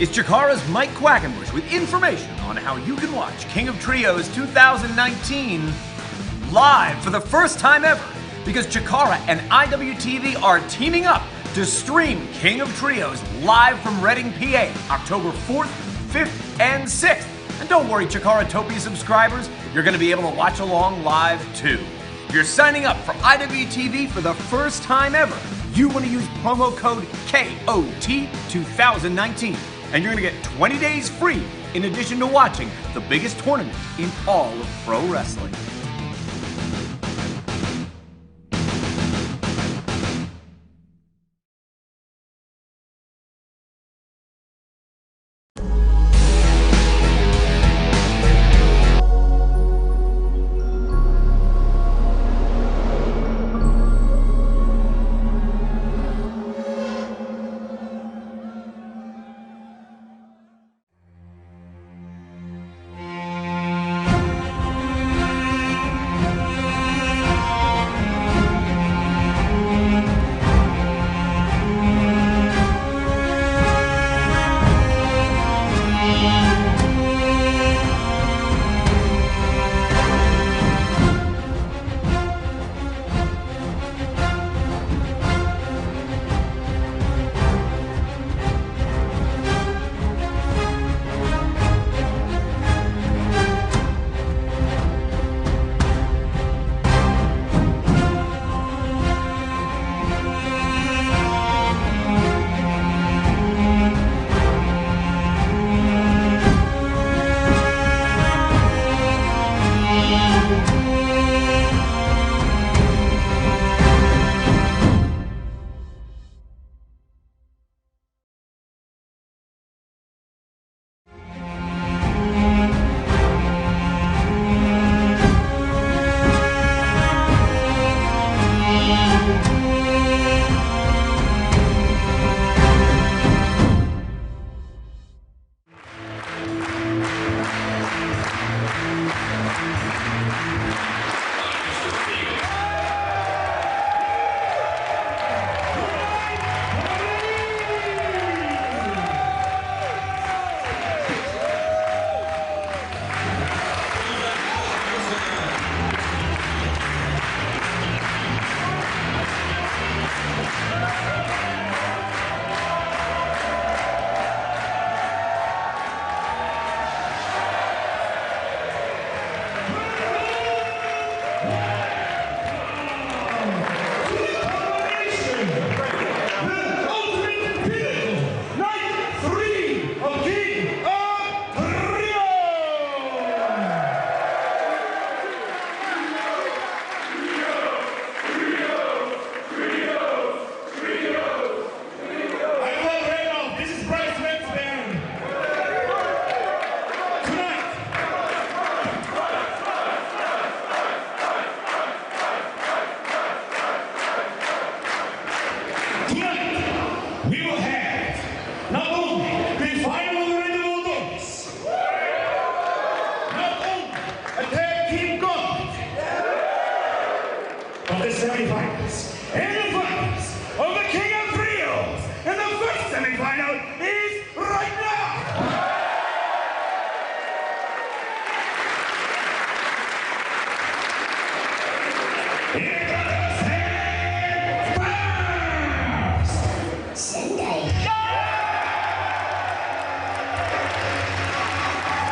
is Chikara's Mike Quackenbush with information on how you can watch King of Trios 2019 live for the first time ever, because Chikara and IWTV are teaming up to stream King of Trios live from Reading, PA, October 4th, 5th, and 6th. And don't worry, Chikaratopia subscribers, you're going to be able to watch along live too. If you're signing up for IWTV for the first time ever, you want to use promo code KOT2019, and you're going to get 20 days free in addition to watching the biggest tournament in all of pro wrestling.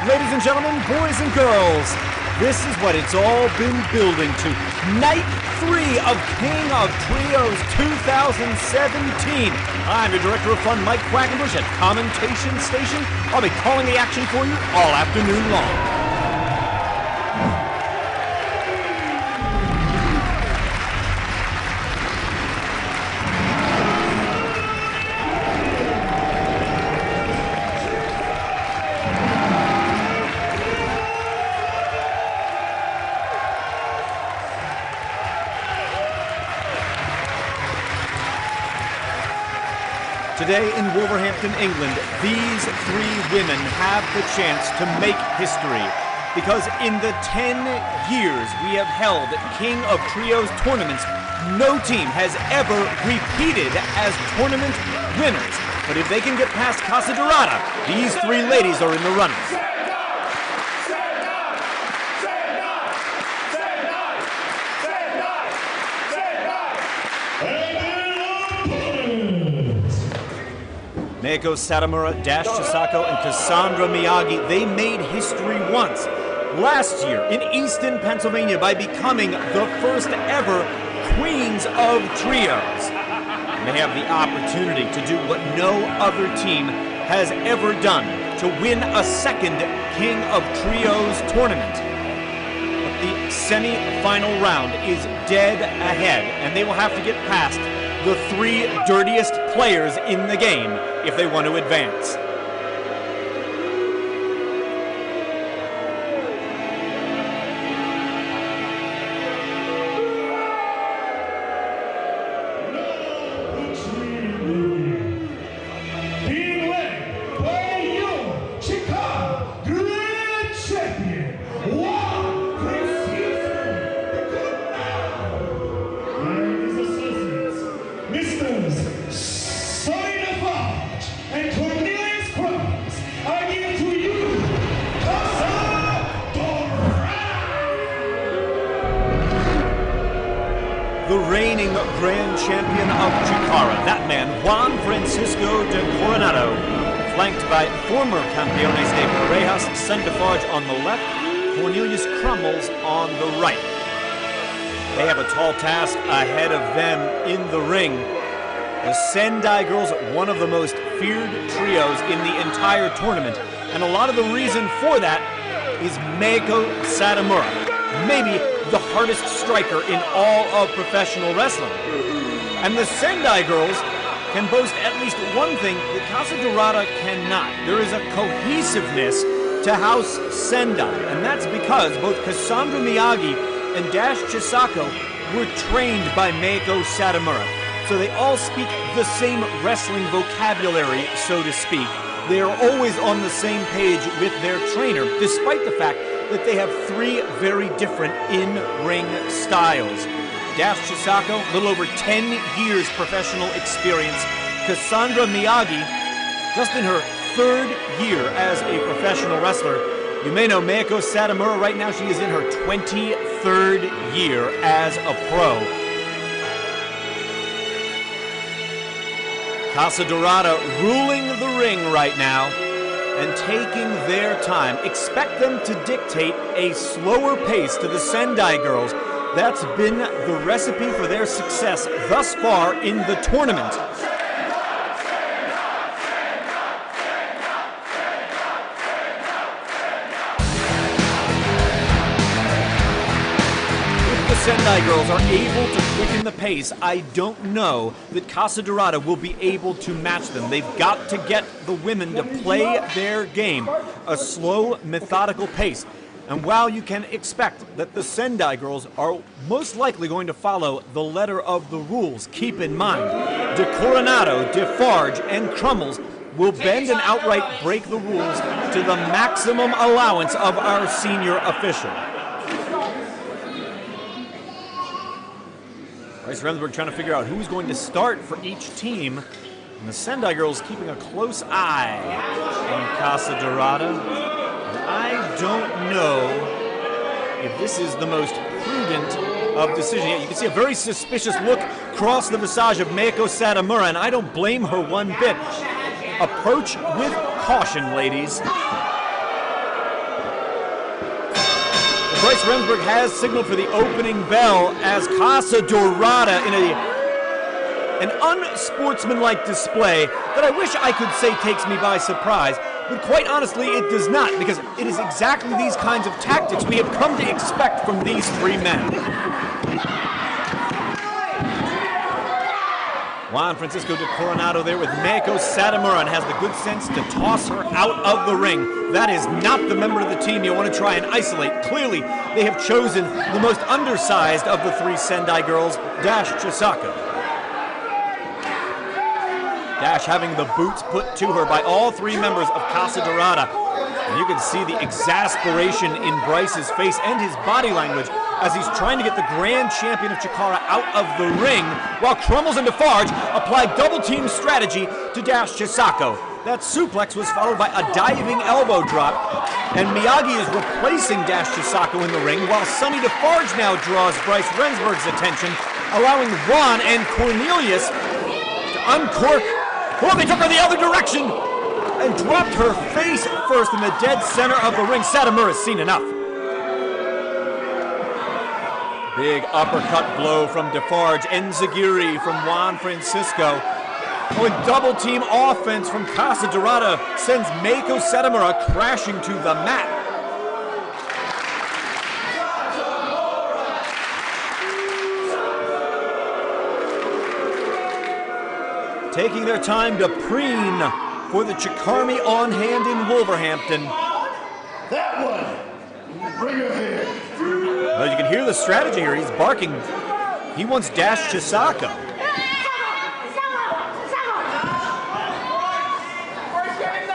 Ladies and gentlemen, boys and girls, this is what it's all been building to. Night 3 of King of Trios 2017. I'm your Director of Fun, Mike Quackenbush, at Commentation Station. I'll be calling the action for you all afternoon long. Today in Wolverhampton, England, these three women have the chance to make history, because in the 10 years we have held King of Trios tournaments, no team has ever repeated as tournament winners. But if they can get past Casa Dorada, these three ladies are in the running. Meiko Satomura, Dash Chisako, and Cassandra Miyagi, they made history once. Last year in Easton, Pennsylvania, by becoming the first ever Queens of Trios. And they have the opportunity to do what no other team has ever done, to win a second King of Trios tournament. But the semi-final round is dead ahead, and they will have to get past the three dirtiest players in the game if they want to advance. The reigning grand champion of Chikara, that man, Juan Francisco de Coronado, flanked by former campeones de parejas, Sendefarge on the left, Cornelius Crummels on the right. They have a tall task ahead of them in the ring. The Sendai girls, one of the most feared trios in the entire tournament, and a lot of the reason for that is Meiko Satomura, maybe the hardest striker in all of professional wrestling. And the Sendai girls can boast at least one thing that Casa Dorada cannot. There is a cohesiveness to House Sendai, and that's because both Cassandra Miyagi and Dash Chisako were trained by Meiko Satomura. So they all speak the same wrestling vocabulary, so to speak. They are always on the same page with their trainer, despite the fact that they have three very different in-ring styles. Dash Chisako, a little over 10 years professional experience. Cassandra Miyagi, just in her third year as a professional wrestler. You may know Meiko Satomura right now, she is in her 23rd year as a pro. Casa Dorada ruling the ring right now and taking their time. Expect them to dictate a slower pace to the Sendai girls. That's been the recipe for their success thus far in the tournament. Sendai girls are able to quicken the pace, I don't know that Casa Dorada will be able to match them. They've got to get the women to play their game, a slow, methodical pace. And while you can expect that the Sendai girls are most likely going to follow the letter of the rules, keep in mind, De Coronado, Defarge, and Crummels will bend and outright break the rules to the maximum allowance of our senior official. Bryce Remsburg trying to figure out who's going to start for each team. And the Sendai girls keeping a close eye on Casa Dorada. And I don't know if this is the most prudent of decisions yet. You can see a very suspicious look across the visage of Meiko Satomura, and I don't blame her one bit. Approach with caution, ladies. Bryce Remsburg has signaled for the opening bell as Casa Dorada in an unsportsmanlike display that I wish I could say takes me by surprise, but quite honestly it does not, because it is exactly these kinds of tactics we have come to expect from these three men. Juan Francisco de Coronado there with Meiko Satomura and has the good sense to toss her out of the ring. That is not the member of the team you want to try and isolate. Clearly, they have chosen the most undersized of the three Sendai girls, Dash Chisako. Dash having the boots put to her by all three members of Casa Dorada. And you can see the exasperation in Bryce's face and his body language as he's trying to get the grand champion of Chikara out of the ring, while Crumbles and Defarge apply double-team strategy to Dash Chisako. That suplex was followed by a diving elbow drop, and Miyagi is replacing Dash Chisako in the ring, while Sonny Defarge now draws Bryce Rensburg's attention, allowing Juan and Cornelius to uncork. Oh, they took her the other direction and dropped her face first in the dead center of the ring. Satomura's seen enough. Big uppercut blow from Defarge. Enziguri from Juan Francisco. Oh, and double team offense from Casa Dorada sends Meiko Satomura crashing to the mat. Taking their time to preen for the Chikarmi on hand in Wolverhampton. That one! Bring her here! Well, you can hear the strategy here. He's barking. He wants Dash Chisako.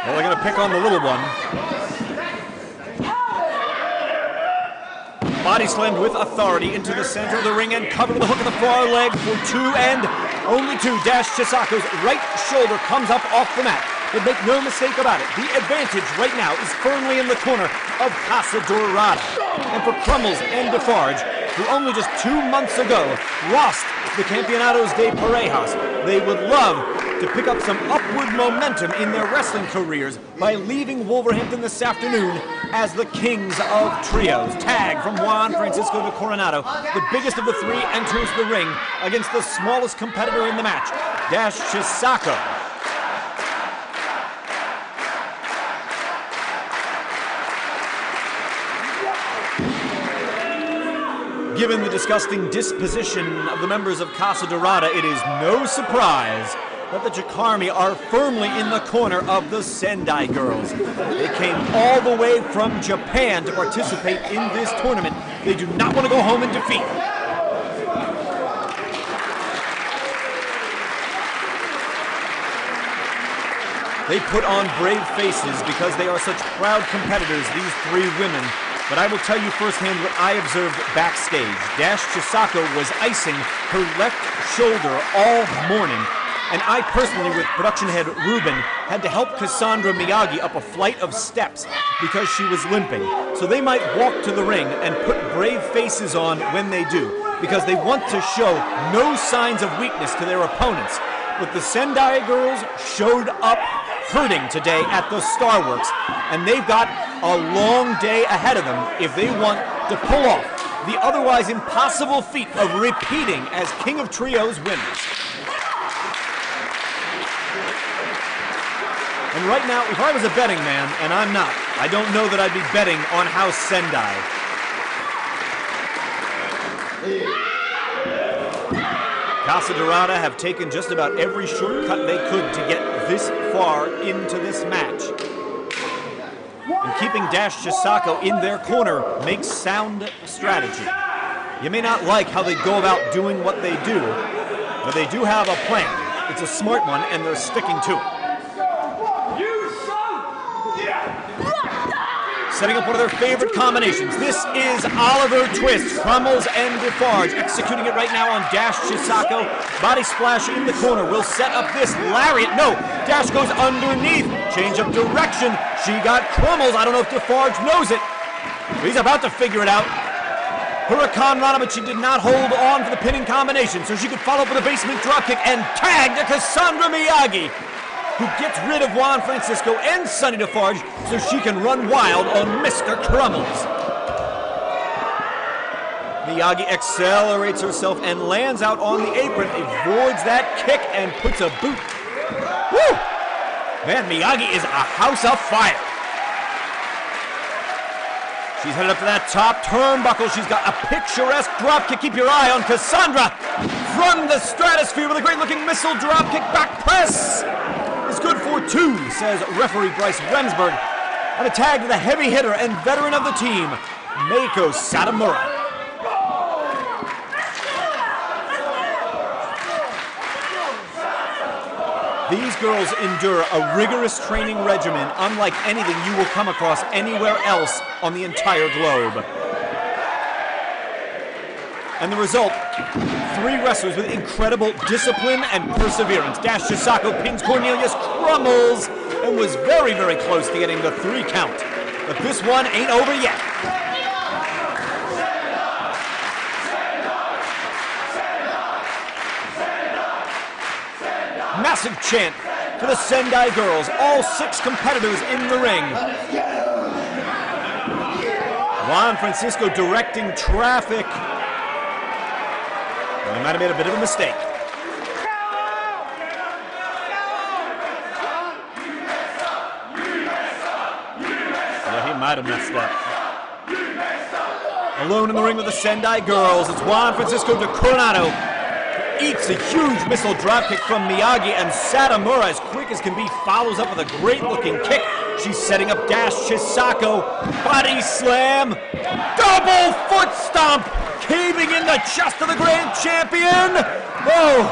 Well, they're going to pick on the little one. Body slammed with authority into the center of the ring and covered with a hook of the far leg for two and only two. Dash Chisako's right shoulder comes up off the mat. But make no mistake about it, the advantage right now is firmly in the corner of Casa Dorada. And for Crumbles and Defarge, who only just 2 months ago lost the Campeonatos de Parejas, they would love to pick up some upward momentum in their wrestling careers by leaving Wolverhampton this afternoon as the Kings of Trios. Tag from Juan Francisco de Coronado. The biggest of the three enters the ring against the smallest competitor in the match, Dash Chisako. Given the disgusting disposition of the members of Casa Dorada, it is no surprise that the Chikarmi are firmly in the corner of the Sendai girls. They came all the way from Japan to participate in this tournament. They do not want to go home in defeat. They put on brave faces because they are such proud competitors, these three women. But I will tell you firsthand what I observed backstage. Dash Chisako was icing her left shoulder all morning. And I personally, with production head Ruben, had to help Cassandra Miyagi up a flight of steps because she was limping. So they might walk to the ring and put brave faces on when they do, because they want to show no signs of weakness to their opponents. But the Sendai girls showed up hurting today at the Starworks, and they've got a long day ahead of them if they want to pull off the otherwise impossible feat of repeating as King of Trios winners. And right now, if I was a betting man, and I'm not, I don't know that I'd be betting on House Sendai. Casa Dorada have taken just about every shortcut they could to get this far into this match. And keeping Dash Chisako in their corner makes sound strategy. You may not like how they go about doing what they do, but they do have a plan. It's a smart one, and they're sticking to it. Setting up one of their favorite combinations. This is Oliver Twist, Crumbles and Defarge, executing it right now on Dash Chisako. Body splash in the corner will set up this lariat. No, Dash goes underneath. Change of direction. She got Crumbles. I don't know if Defarge knows it, but he's about to figure it out. Huracan Rana, but she did not hold on for the pinning combination, so she could follow up with a basement dropkick and tag to Cassandra Miyagi, who gets rid of Juan Francisco and Sonny Defarge so she can run wild on Mr. Crumbles. Miyagi accelerates herself and lands out on the apron, avoids that kick and puts a boot. Woo! Man, Miyagi is a house of fire. She's headed up to that top turnbuckle. She's got a picturesque dropkick. Keep your eye on Cassandra from the stratosphere with a great-looking missile dropkick back press. It's good for two, says referee Bryce Rensburg. And a tag to the heavy hitter and veteran of the team, Meiko Satomura. These girls endure a rigorous training regimen unlike anything you will come across anywhere else on the entire globe. And the result, 3 wrestlers with incredible discipline and perseverance. Dash Chisako pins Cornelius, crumbles, and was very, very close to getting the 3 count. But this one ain't over yet. Massive chant for the Sendai girls, all 6 competitors in the ring. Juan Francisco directing traffic. Well, he might have made a bit of a mistake. Yeah, he might have messed up. Alone in the ring with the Sendai girls, it's Juan Francisco de Coronado. Eats a huge missile dropkick from Miyagi, and Satomura, as quick as can be, follows up with a great-looking kick. She's setting up Dash Chisako. Body slam. Double foot stomp. Caving in the chest of the grand champion. Oh,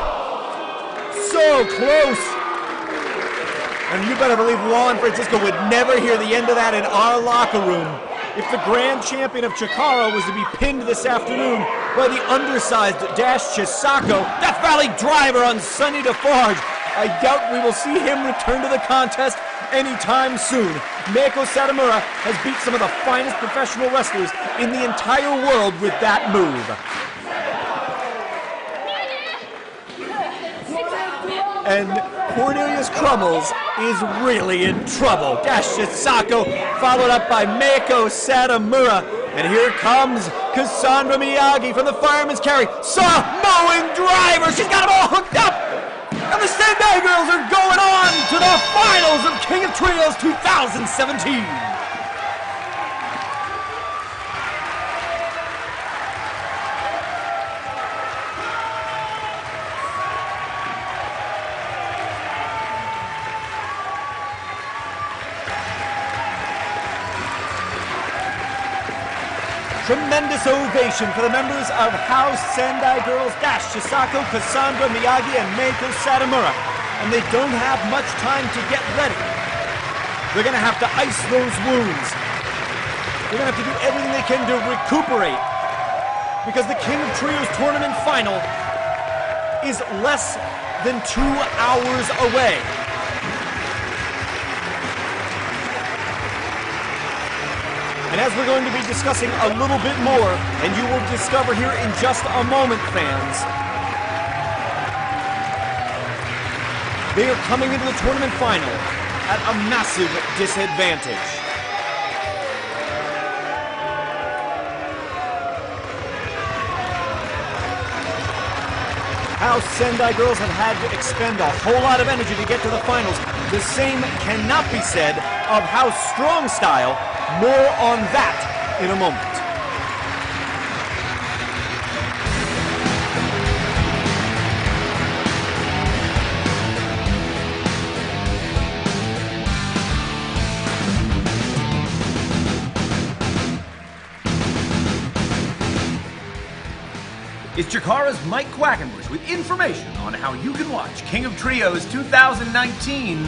so close. And you better believe Juan Francisco would never hear the end of that in our locker room. If the grand champion of Chikara was to be pinned this afternoon by the undersized Dash Chisako, Death Valley driver on Sonny Defarge, I doubt we will see him return to the contest anytime soon. Meiko Satomura has beat some of the finest professional wrestlers in the entire world with that move. And Cornelius Crummels is really in trouble. Dash Chisako followed up by Meiko Satomura. And here comes Cassandra Miyagi from the fireman's carry. Samoan driver. She's got them all hooked up. And the Sendai girls are going on to the finals of King of Trios 2017. Tremendous ovation for the members of House Sendai Girls, Dash Chisako, Cassandra Miyagi, and Meiko Satomura. And they don't have much time to get ready. They're going to have to ice those wounds. They're going to have to do everything they can to recuperate, because the King of Trios tournament final is less than 2 hours away. And as we're going to be discussing a little bit more, and you will discover here in just a moment, fans, they are coming into the tournament final at a massive disadvantage. House Sendai girls have had to expend a whole lot of energy to get to the finals. The same cannot be said of House Strong Style. More on that in a moment. It's Chikara's Mike Quackenbush with information on how you can watch King of Trios 2019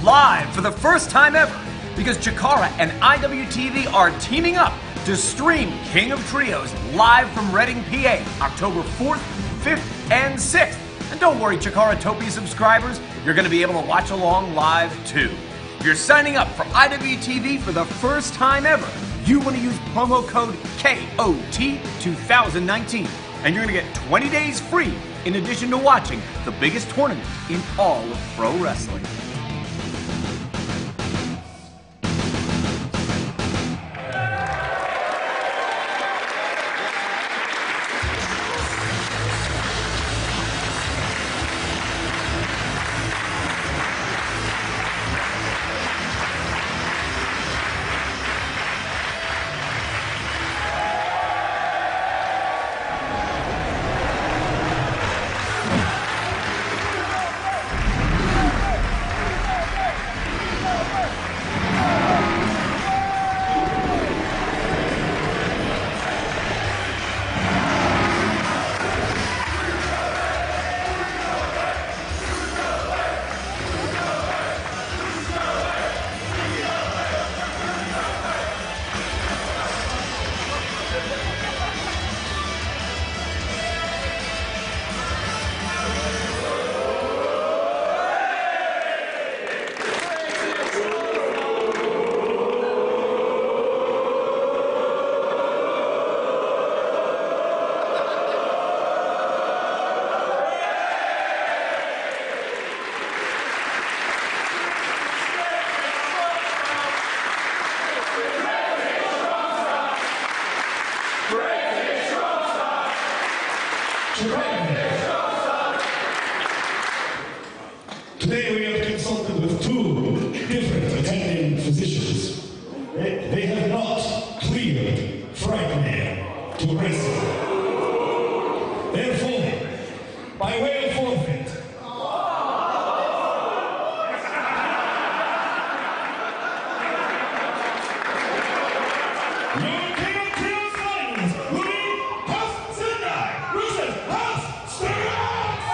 live for the first time ever, because Chikara and IWTV are teaming up to stream King of Trios live from Reading, PA, October 4th, 5th, and 6th. And don't worry, Chikaratopia subscribers, you're going to be able to watch along live too. If you're signing up for IWTV for the first time ever, you want to use promo code KOT2019, and you're going to get 20 days free in addition to watching the biggest tournament in all of pro wrestling. Today we have consulted with two different attending physicians. They have not cleared Frightmare to wrestle. Therefore, by way of forfeit, your King of Trios finals will be House Sendai versus House Steroids!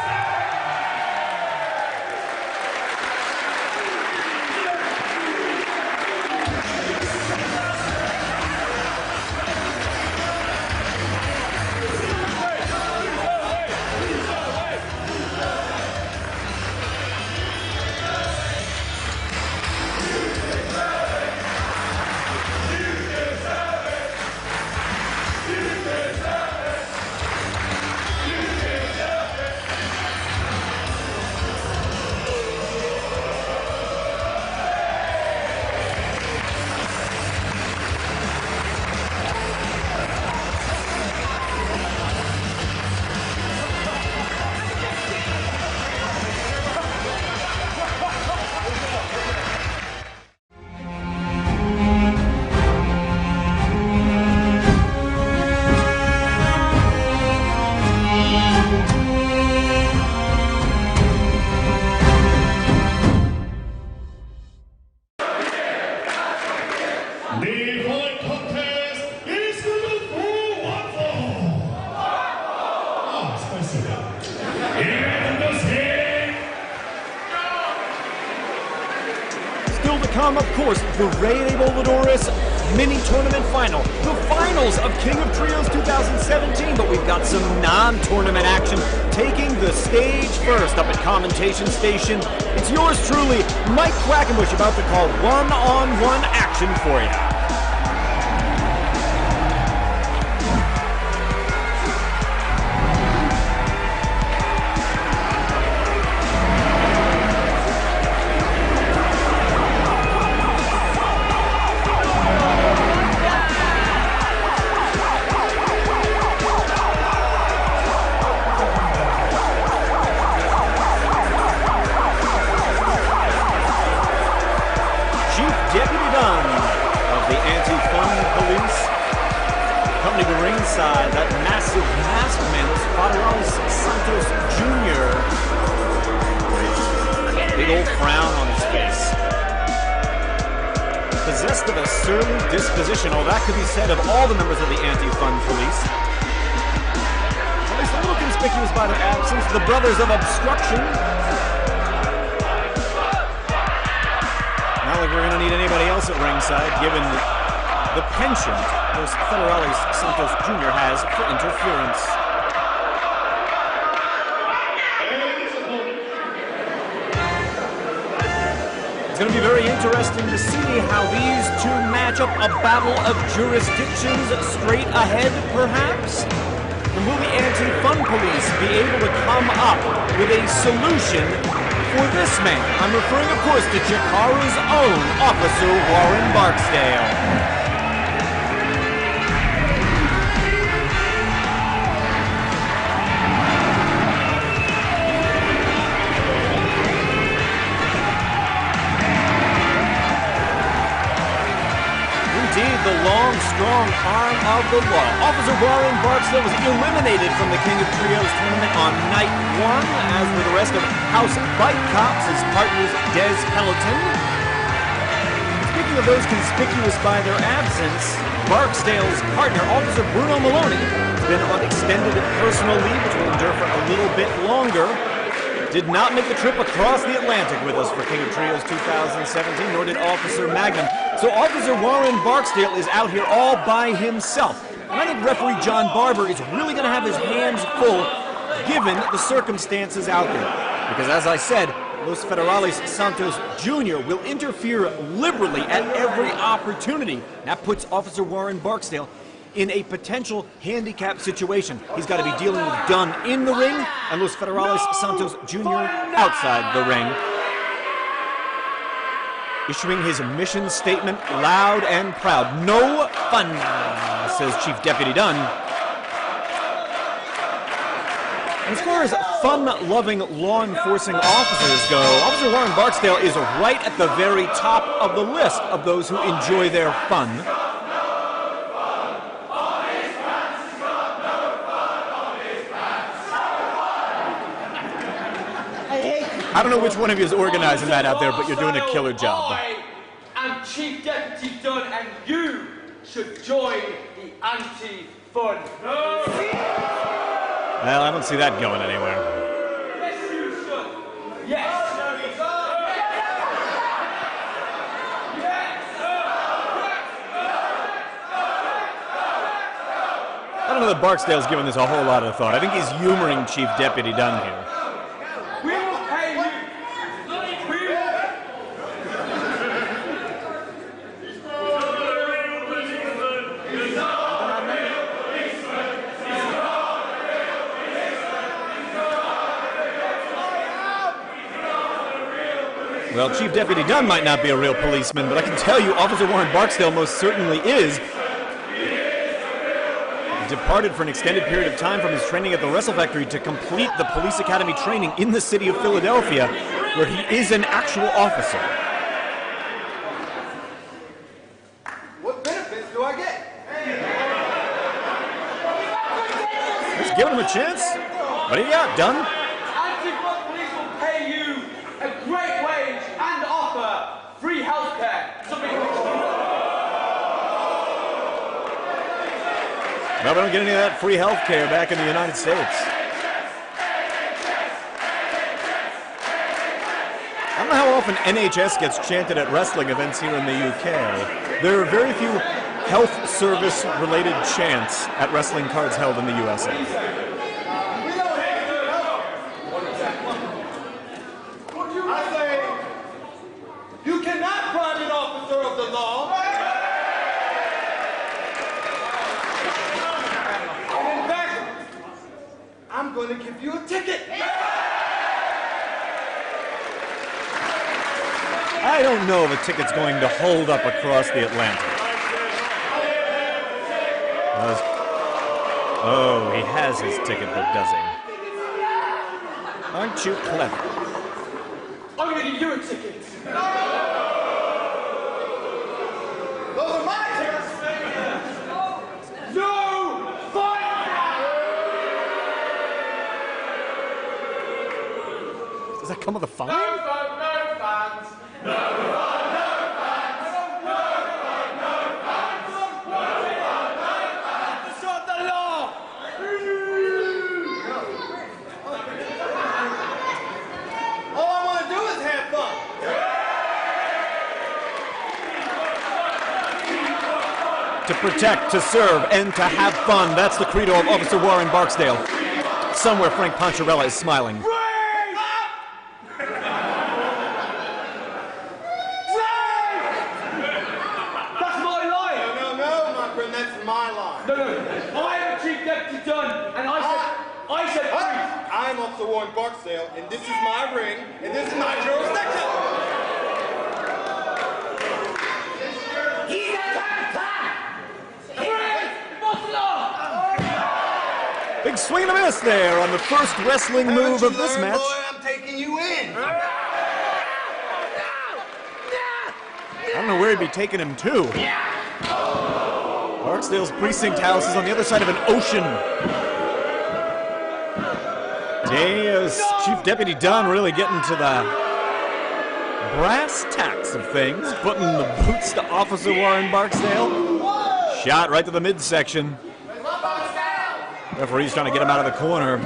The point contest is for the full one fall. Ah, spicy. And the sing. Still to come, of course, the Rey de Voladores mini tournament final. The finals of King of Trios 2017, but we've got some non-tournament action taking the stage first up at Commentation Station. It's yours truly, Mike Quackenbush, about to call one-on-one action for you. Ringside, that massive masked man was Federalis Santos Jr. with a big old frown on his face. Possessed of a surly disposition, oh, that could be said of all the members of the Anti-Fun Police. At least a little conspicuous by their absence, the Brothers of Obstruction. Not like we're going to need anybody else at ringside, given the penchant Los Federalis Santos Jr. has for interference. It's going to be very interesting to see how these two match up. A battle of jurisdictions straight ahead, perhaps? And will the Anti-Fun Police be able to come up with a solution for this man? I'm referring, of course, to Chikara's own Officer Warren Barksdale. The long, strong arm of the law. Officer Warren Barksdale was eliminated from the King of Trios tournament on night one, as were the rest of House Bike Cops, his partners Des Peloton. Speaking of those conspicuous by their absence, Barksdale's partner, Officer Bruno Maloney, has been on extended personal leave, which will endure for a little bit longer. Did not make the trip across the Atlantic with us for King of Trios 2017, nor did Officer Magnum. So Officer Warren Barksdale is out here all by himself. And I think referee John Barber is really going to have his hands full given the circumstances out there. Because as I said, Los Federalis Santos Jr. will interfere liberally at every opportunity. That puts Officer Warren Barksdale in a potential handicap situation. He's got to be dealing with Dunn in the ring and Los Federalis Santos Jr. outside the ring. Issuing his mission statement loud and proud. No fun, says Chief Deputy Dunn. As far as fun-loving law enforcing officers go, Officer Warren Barksdale is right at the very top of the list of those who enjoy their fun. I don't know which one of you is organizing that out there, but you're doing a killer job. I am Chief Deputy Dunn, and you should join the anti-fun. No. Well, I don't see that going anywhere. Yes, you should. Yes. I don't know that Barksdale's given this a whole lot of thought. I think he's humoring Chief Deputy Dunn here. We will pay you. We will. Well, Chief Deputy Dunn might not be a real policeman, but I can tell you Officer Warren Barksdale most certainly is. He departed for an extended period of time from his training at the Wrestle Factory to complete the police academy training in the city of Philadelphia, where he is an actual officer. What benefits do I get? Just giving him a chance. What do you got, Dunn? Anti-fun police will pay you a great wage and offer free healthcare. Well, we don't get any of that free health care back in the United States. I don't know how often NHS gets chanted at wrestling events here in the UK. There are very few health service related chants at wrestling cards held in the USA. I say, you cannot find an officer of the law. And in fact, I'm going to give you a ticket. I don't know if a ticket's going to hold up across the Atlantic. Oh, he has his ticket, but does he? Aren't you clever? I'm going to give you a ticket. Those are my tickets. No fun. Does that come with a fine? No fun, no fans. No fun, no fans. No fun, no fans. No fun, no fans. It's not the law. All I want to do is have fun. To protect, to serve, and to have fun. That's the credo of Officer Warren Barksdale. Somewhere Frank Poncherella is smiling. That's my line. No, my friend, that's my line. No. I am Chief Deputy Dunn, and I said, I'm Officer Warren Barksdale, and this is my ring, and this is my jurisdiction. Big swing and a miss there on the first wrestling move of this match. I'm taking you in. I don't know where he'd be taking him to. Barksdale's precinct house is on the other side of an ocean. Chief Deputy Dunn really getting to the brass tacks of things, putting the boots to Officer Warren Barksdale. Shot right to the midsection. Referee's trying to get him out of the corner.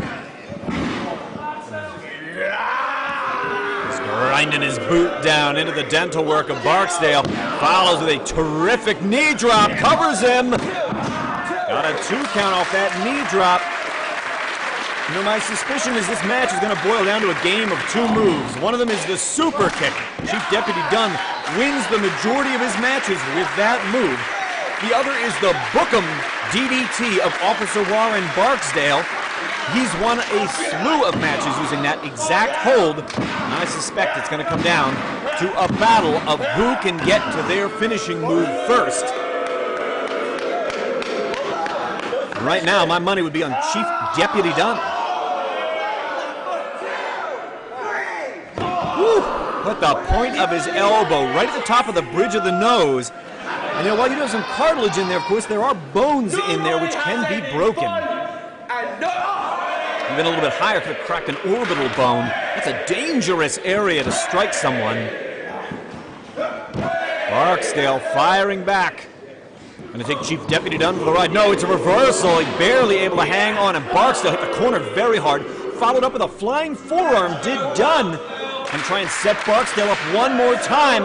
He's grinding his boot down into the dental work of Barksdale. Follows with a terrific knee drop, covers him. Got a 2 count off that knee drop. You know, my suspicion is this match is going to boil down to a game of 2 moves. One of them is the super kick. Chief Deputy Dunn wins the majority of his matches with that move. The other is the Bookham DDT of Officer Warren Barksdale. He's won a slew of matches using that exact hold. And I suspect it's going to come down to a battle of who can get to their finishing move first. And right now, my money would be on Chief Deputy Dunn. put the point of his elbow right at the top of the bridge of the nose. And you know, while you have some cartilage in there, of course, there are bones in there which can be broken. Even a little bit higher could have cracked an orbital bone. That's a dangerous area to strike someone. Barksdale firing back. Going to take Chief Deputy Dunn for the ride. No, it's a reversal. He barely able to hang on, and Barksdale hit the corner very hard. Followed up with a flying forearm, did Dunn. And try and set Barksdale up one more time.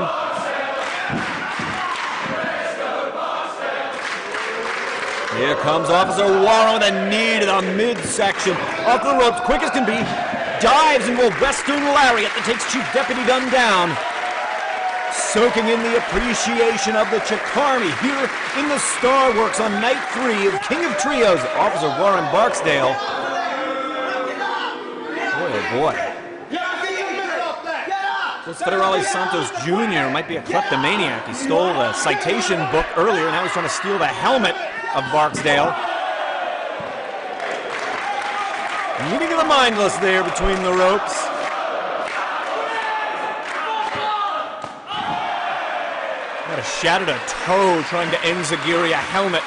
Here comes Officer Warren with a knee to the midsection. Off the ropes, quick as can be. Dives into a Western lariat that takes Chief Deputy Dunn down. Soaking in the appreciation of the Chikarmi here in the Star Works on night 3 of King of Trios, Officer Warren Barksdale. Boy, oh boy. This Federale Santos Jr. might be a kleptomaniac. He stole the citation book earlier, now he's trying to steal the helmet of Barksdale. Meeting of the mindless there between the ropes. Got a shattered a toe trying to enziguri a helmet.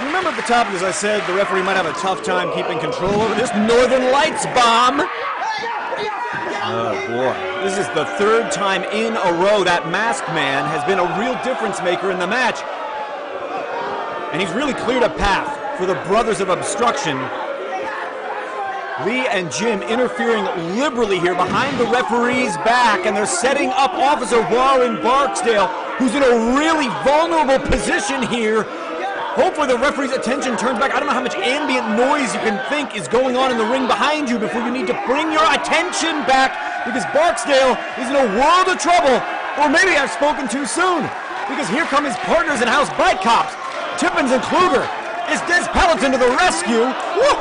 Remember at the top, as I said, the referee might have a tough time keeping control over this Northern Lights bomb. Oh boy, this is the 3rd time in a row that Masked Man has been a real difference maker in the match. And he's really cleared a path for the Brothers of Obstruction. Lee and Jim interfering liberally here behind the referee's back, and they're setting up Officer Warren Barksdale, who's in a really vulnerable position here. Hopefully the referee's attention turns back. I don't know how much ambient noise you can think is going on in the ring behind you before you need to bring your attention back, because Barksdale is in a world of trouble. Or maybe I've spoken too soon, because here come his partners in house bike cops. Tippins and Kluger. Is Des Pelleton to the rescue. Woo!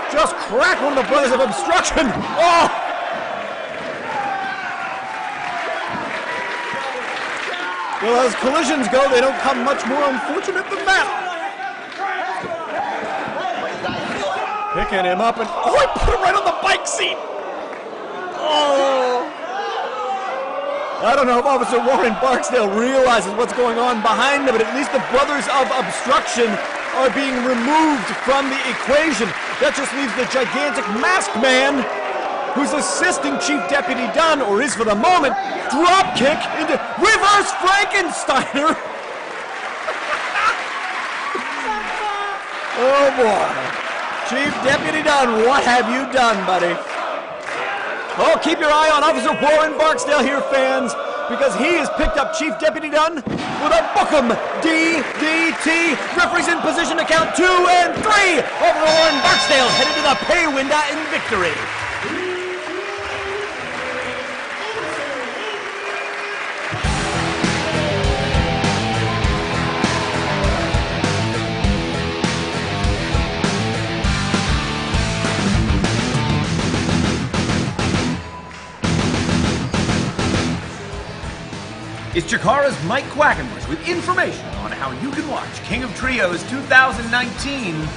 Just cracked one of the Brothers of Obstruction. Oh! Well, as collisions go, they don't come much more unfortunate than that. Picking him up and, oh, he put him right on the bike seat. Oh. I don't know if Officer Warren Barksdale realizes what's going on behind him, but at least the Brothers of Obstruction are being removed from the equation. That just leaves the gigantic Masked Man, who's assisting Chief Deputy Dunn, or is for the moment, drop kick into reverse Frankensteiner. Oh boy. Chief Deputy Dunn, what have you done, buddy? Oh, keep your eye on Officer Warren Barksdale here, fans, because he has picked up Chief Deputy Dunn with a Bookham DDT. Referee's in position to count 2 and 3. Officer Warren Barksdale headed to the pay window in victory. It's Chikara's Mike Quackenbush with information on how you can watch King of Trios 2019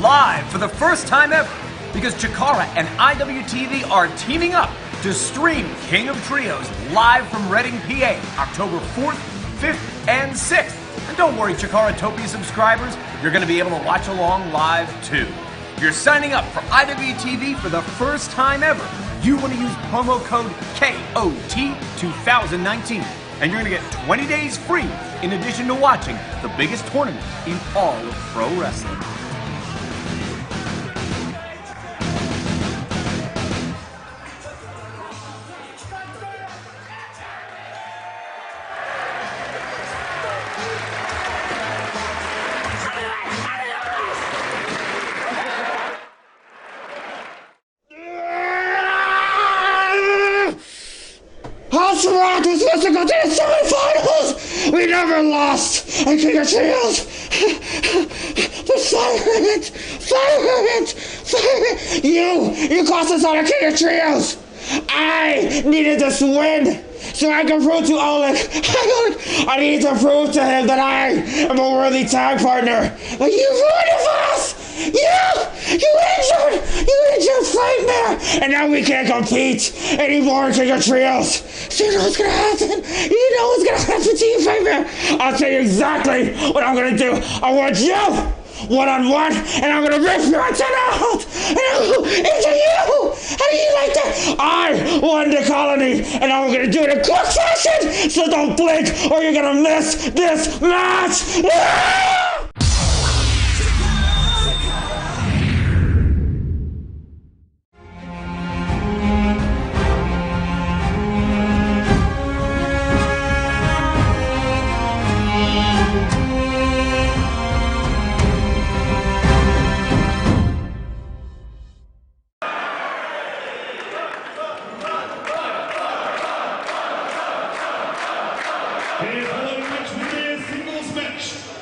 live for the first time ever, because Chikara and IWTV are teaming up to stream King of Trios live from Reading, PA, October 4th, 5th, and 6th. And don't worry, Chikaratopia subscribers, you're going to be able to watch along live too. If you're signing up for IWTV for the first time ever, you want to use promo code KOT2019. And you're going to get 20 days free in addition to watching the biggest tournament in all of pro wrestling. We're supposed to go to the semifinals! We never lost at King of Trios! The silent! You cost us all at King of Trios! I needed this win so I can prove to Oleg, I need to prove to him that I am a worthy tag partner! But you ruined it for us! You injured Frightmare! And now we can't compete anymore in King of Trios! So you know what's gonna happen? You know what's gonna happen to you, Frightmare? I'll tell you exactly what I'm gonna do. I want you one-on-one, and I'm gonna rip your antenna out into you! How do you like that? I won the colony, and I'm gonna do it in quick fashion! So don't blink, or you're gonna miss this match! Ah!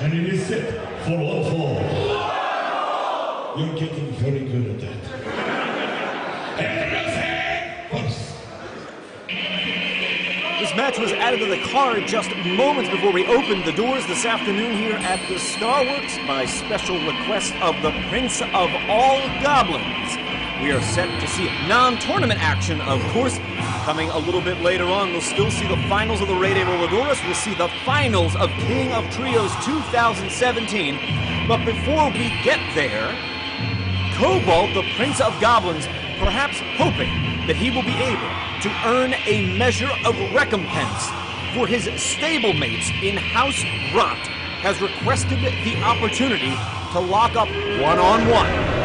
And it is set for one fall. You're getting very good at that. This match was added to the card just moments before we opened the doors this afternoon here at the Starworks by special request of the Prince of All Goblins. We are set to see non-tournament action, of course, coming a little bit later on. We'll still see the finals of the Rey de Voladores. We'll see the finals of King of Trios 2017. But before we get there, Cobalt, the Prince of Goblins, perhaps hoping that he will be able to earn a measure of recompense for his stablemates in House Rot, has requested the opportunity to lock up one-on-one.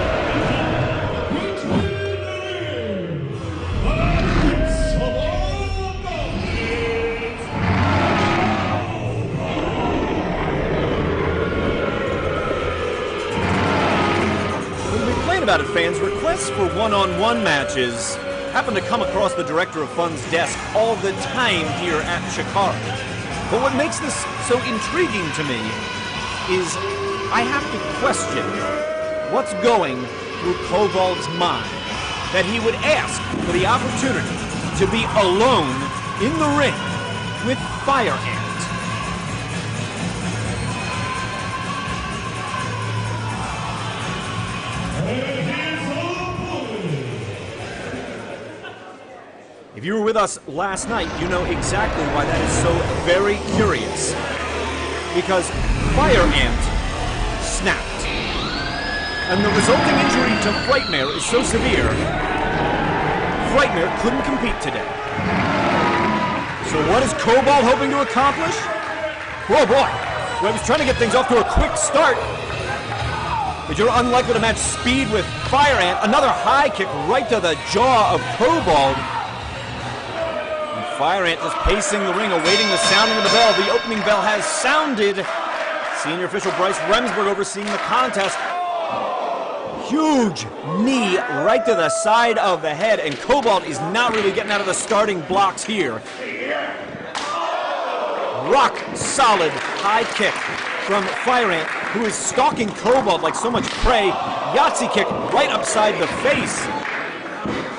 About it, fans, requests for one-on-one matches happen to come across the Director of Fun's desk all the time here at CHIKARA. But what makes this so intriguing to me is I have to question what's going through Kobold's mind that he would ask for the opportunity to be alone in the ring with Fire Ant. If you were with us last night, you know exactly why that is so very curious. Because Fire Ant snapped. And the resulting injury to Frightmare is so severe, Frightmare couldn't compete today. So what is Cobalt hoping to accomplish? Oh boy, well, he was trying to get things off to a quick start. But you're unlikely to match speed with Fire Ant. Another high kick right to the jaw of Cobalt. Fire Ant just pacing the ring, awaiting the sounding of the bell. The opening bell has sounded. Senior official Bryce Remsburg overseeing the contest. Huge knee right to the side of the head, and Cobalt is not really getting out of the starting blocks here. Rock solid high kick from Fire Ant, who is stalking Cobalt like so much prey. Yahtzee kick right upside the face.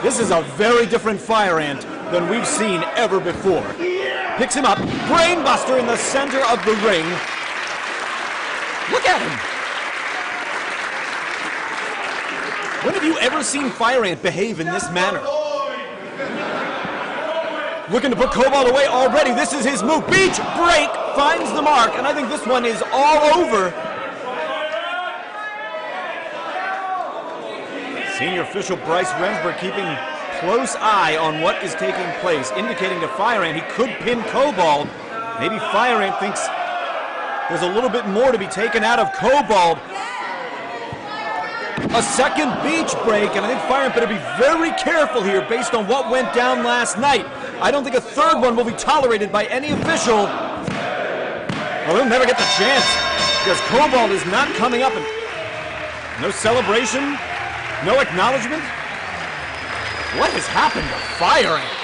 This is a very different Fire Ant than we've seen ever before. Picks him up, brainbuster in the center of the ring. Look at him. When have you ever seen Fire Ant behave in this manner? Looking to put Cobalt away already. This is his move. Beach break finds the mark, and I think this one is all over. Senior official Bryce Remsburg keeping close eye on what is taking place, indicating to Fire Ant he could pin Cobalt. Maybe Fire Ant thinks there's a little bit more to be taken out of Cobalt. A second beach break, and I think Fire Ant better be very careful here based on what went down last night. I don't think a third one will be tolerated by any official. Well, he'll never get the chance because Cobalt is not coming up. And no celebration, no acknowledgement. What has happened to Fire Ant?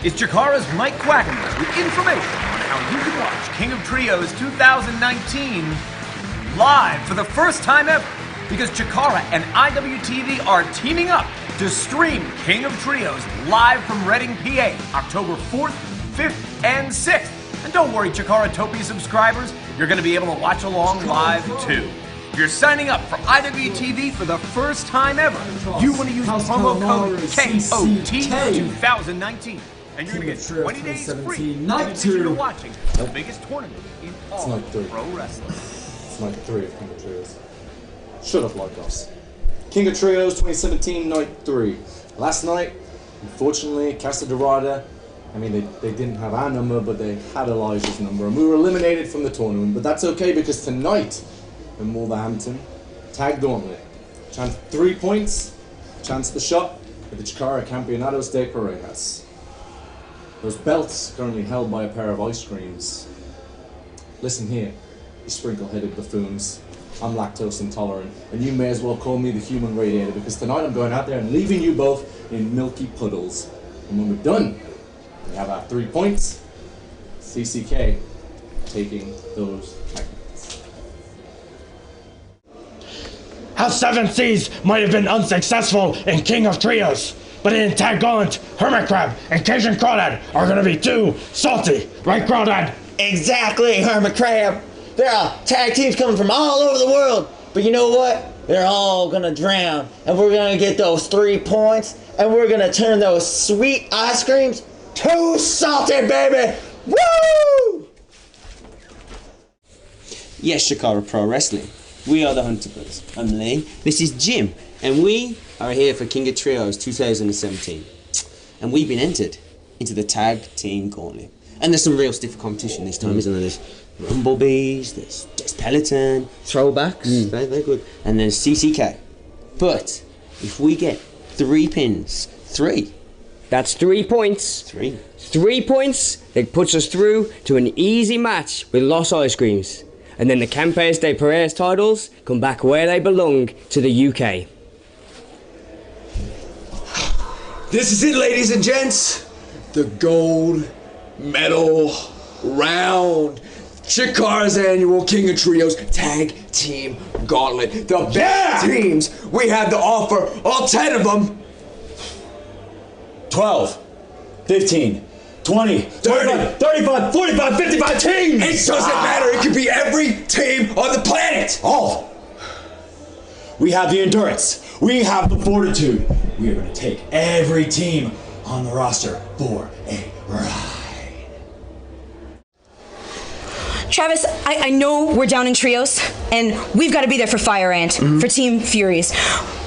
It's Chikara's Mike Quackenbush with information on how you can watch King of Trios 2019 live for the first time ever, because Chikara and IWTV are teaming up to stream King of Trios live from Reading, PA, October 4th, 5th, and 6th. And don't worry, Chikaratopia subscribers, you're going to be able to watch along live too. If you're signing up for IWTV for the first time ever, you want to use promo code KOT2019, and you're going to get 20 days free in addition to watching the biggest tournament in all pro wrestling. It's night 3 of King of Trios. Shut up, like us. King of Trios 2017, night 3. Last night, unfortunately, Casa Dorada, I mean, they didn't have our number, but they had Elijah's number, and we were eliminated from the tournament. But that's okay, because tonight, in Wolverhampton, Tag Gauntlet. Chance 3 points, chance the shot at the Chikara Campeonatos de Parejas. Those belts currently held by a pair of ice creams. Listen here, you sprinkle-headed buffoons. I'm lactose intolerant, and you may as well call me the human radiator, because tonight I'm going out there and leaving you both in milky puddles. And when we're done, we have our 3 points. CCK taking those techniques. How 7 Seas might have been unsuccessful in King of Trios, but in Tag Gauntlet, Hermit Crab and Cajun Crawdad are gonna be too salty, right, Crawdad? Exactly, Hermit Crab. There are tag teams coming from all over the world, but you know what? They're all gonna drown, and we're gonna get those 3 points, and we're gonna turn those sweet ice creams too salty, baby! Woo! Yes, Chikara Pro Wrestling. We are the Hunter Brothers. I'm Lee. This is Jim, and we are here for King of Trios 2017. And we've been entered into the Tag Team Gauntlet. And there's some real stiff competition this time, isn't there? There's Rumblebees, there's Peloton, Throwbacks, very good, and there's CCK. But if we get 3 pins, 3. That's 3 points. 3. 3 points that puts us through to an easy match with Los Ice Creams. And then the Campeonatos de Parejas titles come back where they belong, to the UK. This is it, ladies and gents. The gold medal round. Chikara's annual King of Trios Tag Team Gauntlet. The best teams we have to offer, all 10 of them. 12, 15, 20, 30, 35, 45, 55 teams! It doesn't matter. It could be every team on the planet. All. We have the endurance. We have the fortitude. We are going to take every team on the roster for a ride. Travis, I know we're down in trios, and we've got to be there for Fire Ant, for Team Furies.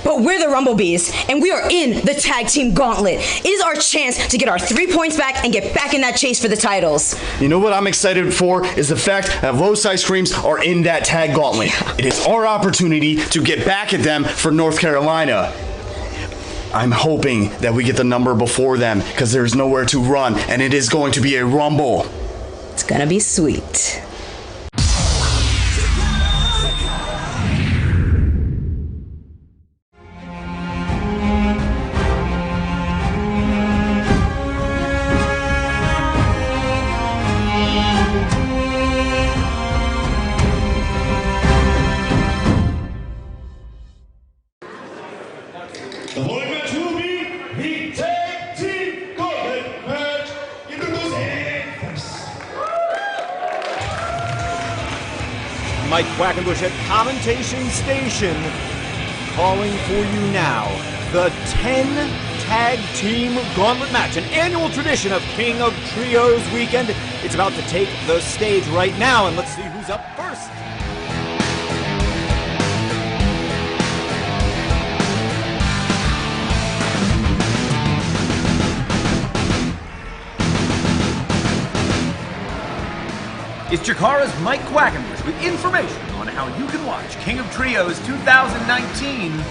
But we're the Rumblebees, and we are in the Tag Team Gauntlet. It is our chance to get our 3 points back and get back in that chase for the titles. You know what I'm excited for is the fact that Los Ice Creams are in that Tag Gauntlet. It is our opportunity to get back at them for North Carolina. I'm hoping that we get the number before them, because there's nowhere to run, and it is going to be a rumble. It's gonna be sweet. The following match will be the Tag Team Gauntlet match. Introducing first. Mike Quackenbush at Commentation Station, calling for you now. The 10 Tag Team Gauntlet match, an annual tradition of King of Trios weekend. It's about to take the stage right now, and let's see who's up first. It's Chikara's Mike Quackenbush with information on how you can watch King of Trios 2019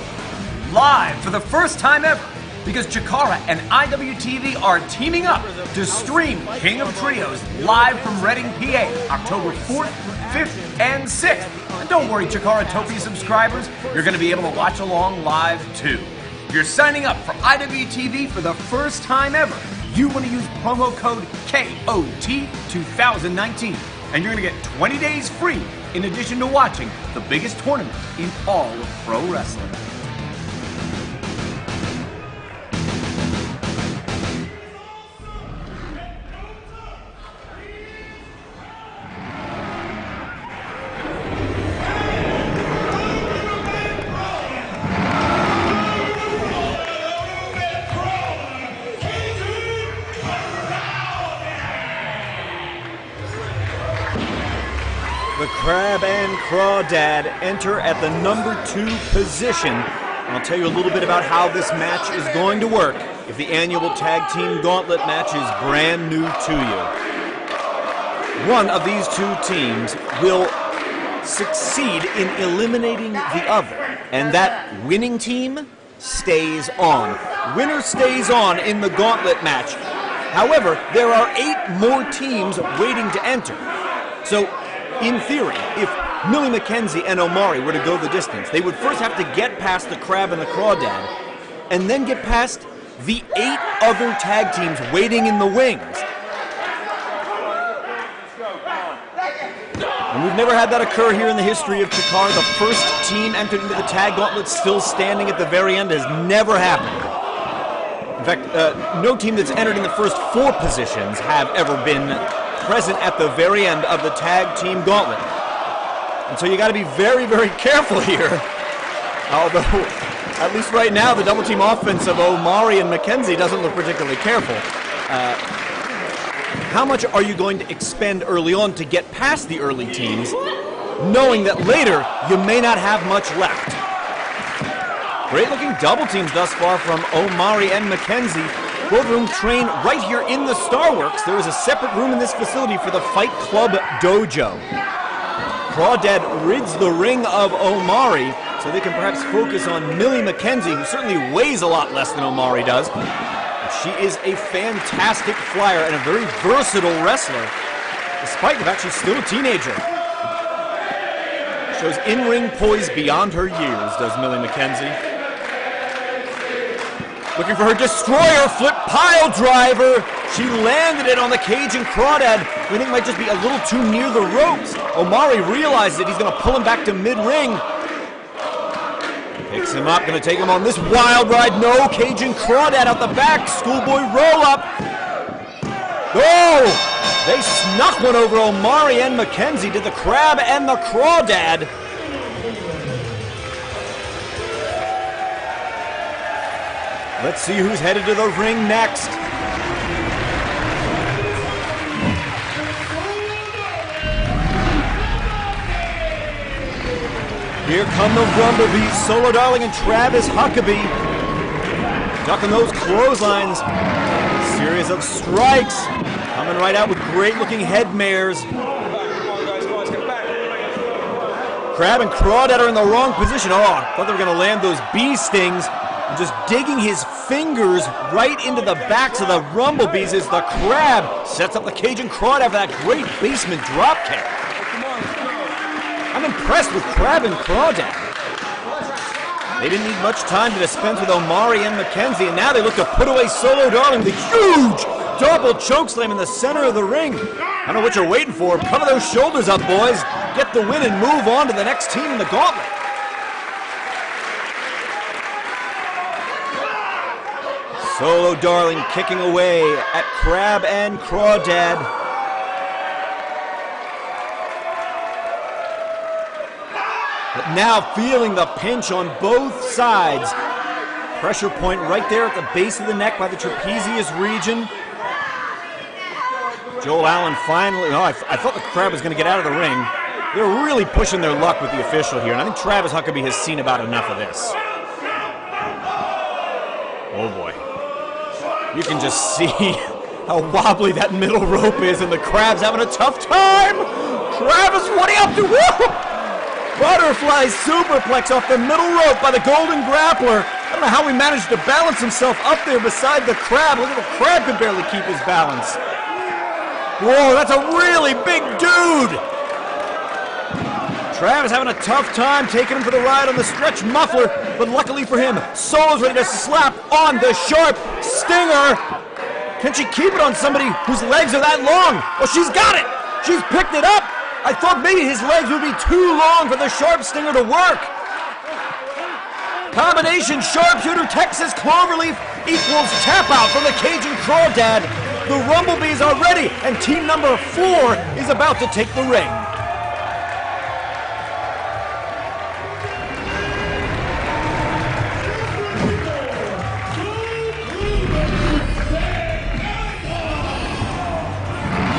live for the first time ever, because Chikara and IWTV are teaming up to stream King of Trios live from Reading, PA, October 4th, 5th, and 6th. And don't worry, Chikaratopia subscribers, you're going to be able to watch along live too. If you're signing up for IWTV for the first time ever, you want to use promo code KOT2019, and you're going to get 20 days free in addition to watching the biggest tournament in all of pro wrestling. The Crab and Crawdad enter at the number 2 position. I'll tell you a little bit about how this match is going to work if the annual Tag Team Gauntlet match is brand new to you. One of these two teams will succeed in eliminating the other, and that winning team stays on. Winner stays on in the Gauntlet match. However, there are 8 more teams waiting to enter. So, in theory, if Millie McKenzie and Omari were to go the distance, they would first have to get past the Crab and the Crawdad, and then get past the 8 other tag teams waiting in the wings. And we've never had that occur here in the history of Chikara. The first team entered into the tag gauntlet still standing at the very end has never happened. In fact, no team that's entered in the first 4 positions have ever been present at the very end of the tag team gauntlet. And so you got to be very, very careful here. Although, at least right now, the double team offense of Omari and McKenzie doesn't look particularly careful. How much are you going to expend early on to get past the early teams, knowing that later you may not have much left? Great looking double teams thus far from Omari and McKenzie. Both of them train right here in the Starworks. There is a separate room in this facility for the Fight Club Dojo. Crawdad rids the ring of Omari so they can perhaps focus on Millie McKenzie, who certainly weighs a lot less than Omari does. She is a fantastic flyer and a very versatile wrestler, despite the fact she's still a teenager. Shows in-ring poise beyond her years, does Millie McKenzie. Looking for her destroyer flip pile driver. She landed it on the Cajun Crawdad. We think it might just be a little too near the ropes. Omari realizes it. He's going to pull him back to mid-ring. Picks him up, going to take him on this wild ride. No, Cajun Crawdad out the back. Schoolboy roll-up. Oh! They snuck one over Omari and McKenzie. Did the Crab and the Crawdad. Let's see who's headed to the ring next. Here come the Rumblebees, Solo Darling and Travis Huckabee. Ducking those clotheslines. Series of strikes. Coming right out with great looking head mares. Crab and Crawdad are in the wrong position. Oh, I thought they were going to land those bee stings. And just digging his fingers right into the backs of the Rumblebees as the Crab sets up the Cajun Crawdad for that great basement drop kick. I'm impressed with Crab and Crawdad. They didn't need much time to dispense with Omari and McKenzie, and now they look to put away Solo Darling with a huge double chokeslam in the center of the ring. I don't know what you're waiting for. Cover those shoulders up, boys. Get the win and move on to the next team in the gauntlet. Solo Darling kicking away at Crab and Crawdad. But now feeling the pinch on both sides. Pressure point right there at the base of the neck by the trapezius region. Joel Allen finally, I thought the Crab was going to get out of the ring. They're really pushing their luck with the official here, and I think Travis Huckabee has seen about enough of this. Oh boy. You can just see how wobbly that middle rope is, and the Crab's having a tough time. Travis, what are you up to? Woo! Butterfly superplex off the middle rope by the Golden Grappler. I don't know how he managed to balance himself up there beside the Crab. Look at the Crab could barely keep his balance. Whoa, that's a really big dude. Travis having a tough time taking him for the ride on the stretch muffler, but luckily for him, Solo's ready to slap on the sharp stinger. Can she keep it on somebody whose legs are that long? Oh, she's got it! She's picked it up! I thought maybe his legs would be too long for the sharp stinger to work. Combination sharpshooter Texas Cloverleaf equals tap out from the Cajun Crawdad. The Rumblebees are ready, and team number 4 is about to take the ring.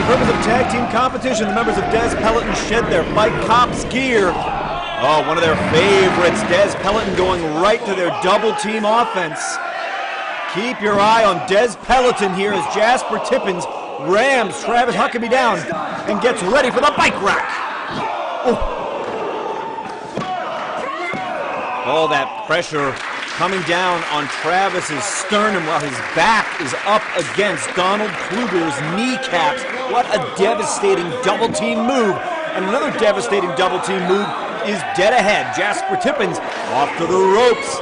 For the purpose of tag team competition, the members of Des Peloton shed their Bike Cops gear. Oh, one of their favorites, Des Peloton going right to their double team offense. Keep your eye on Des Peloton here as Jasper Tippins rams Travis Huckabee down and gets ready for the bike rack. All that pressure coming down on Travis's sternum while his back is up against Donald Kluger's kneecaps. What a devastating double team move. And another devastating double team move is dead ahead. Jasper Tippins off to the ropes.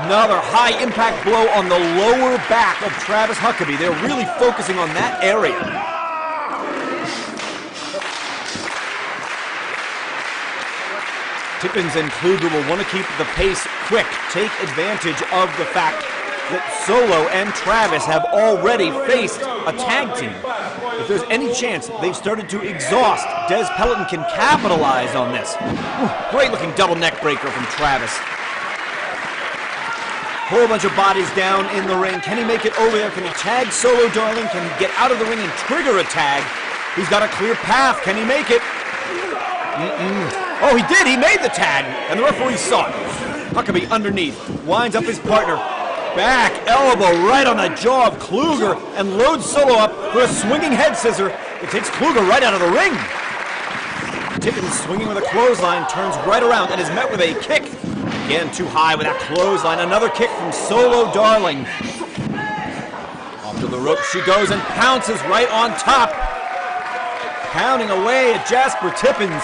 Another high impact blow on the lower back of Travis Huckabee. They're really focusing on that area. Tippins and Kluger will want to keep the pace quick, take advantage of the fact that Solo and Travis have already faced a tag team. If there's any chance they've started to exhaust, Des Peloton can capitalize on this. Great looking double neck breaker from Travis. Whole bunch of bodies down in the ring. Can he make it over there? Can he tag Solo Darling? Can he get out of the ring and trigger a tag? He's got a clear path. Can he make it? Oh, he did. He made the tag, and the referee saw it. Huckabee underneath, winds up his partner. Back elbow right on the jaw of Kluger, and loads Solo up for a swinging head scissor. It takes Kluger right out of the ring. Tippins swinging with a clothesline, turns right around and is met with a kick. Again, too high with that clothesline. Another kick from Solo Darling. Off to the rope she goes and pounces right on top. Pounding away at Jasper Tippins.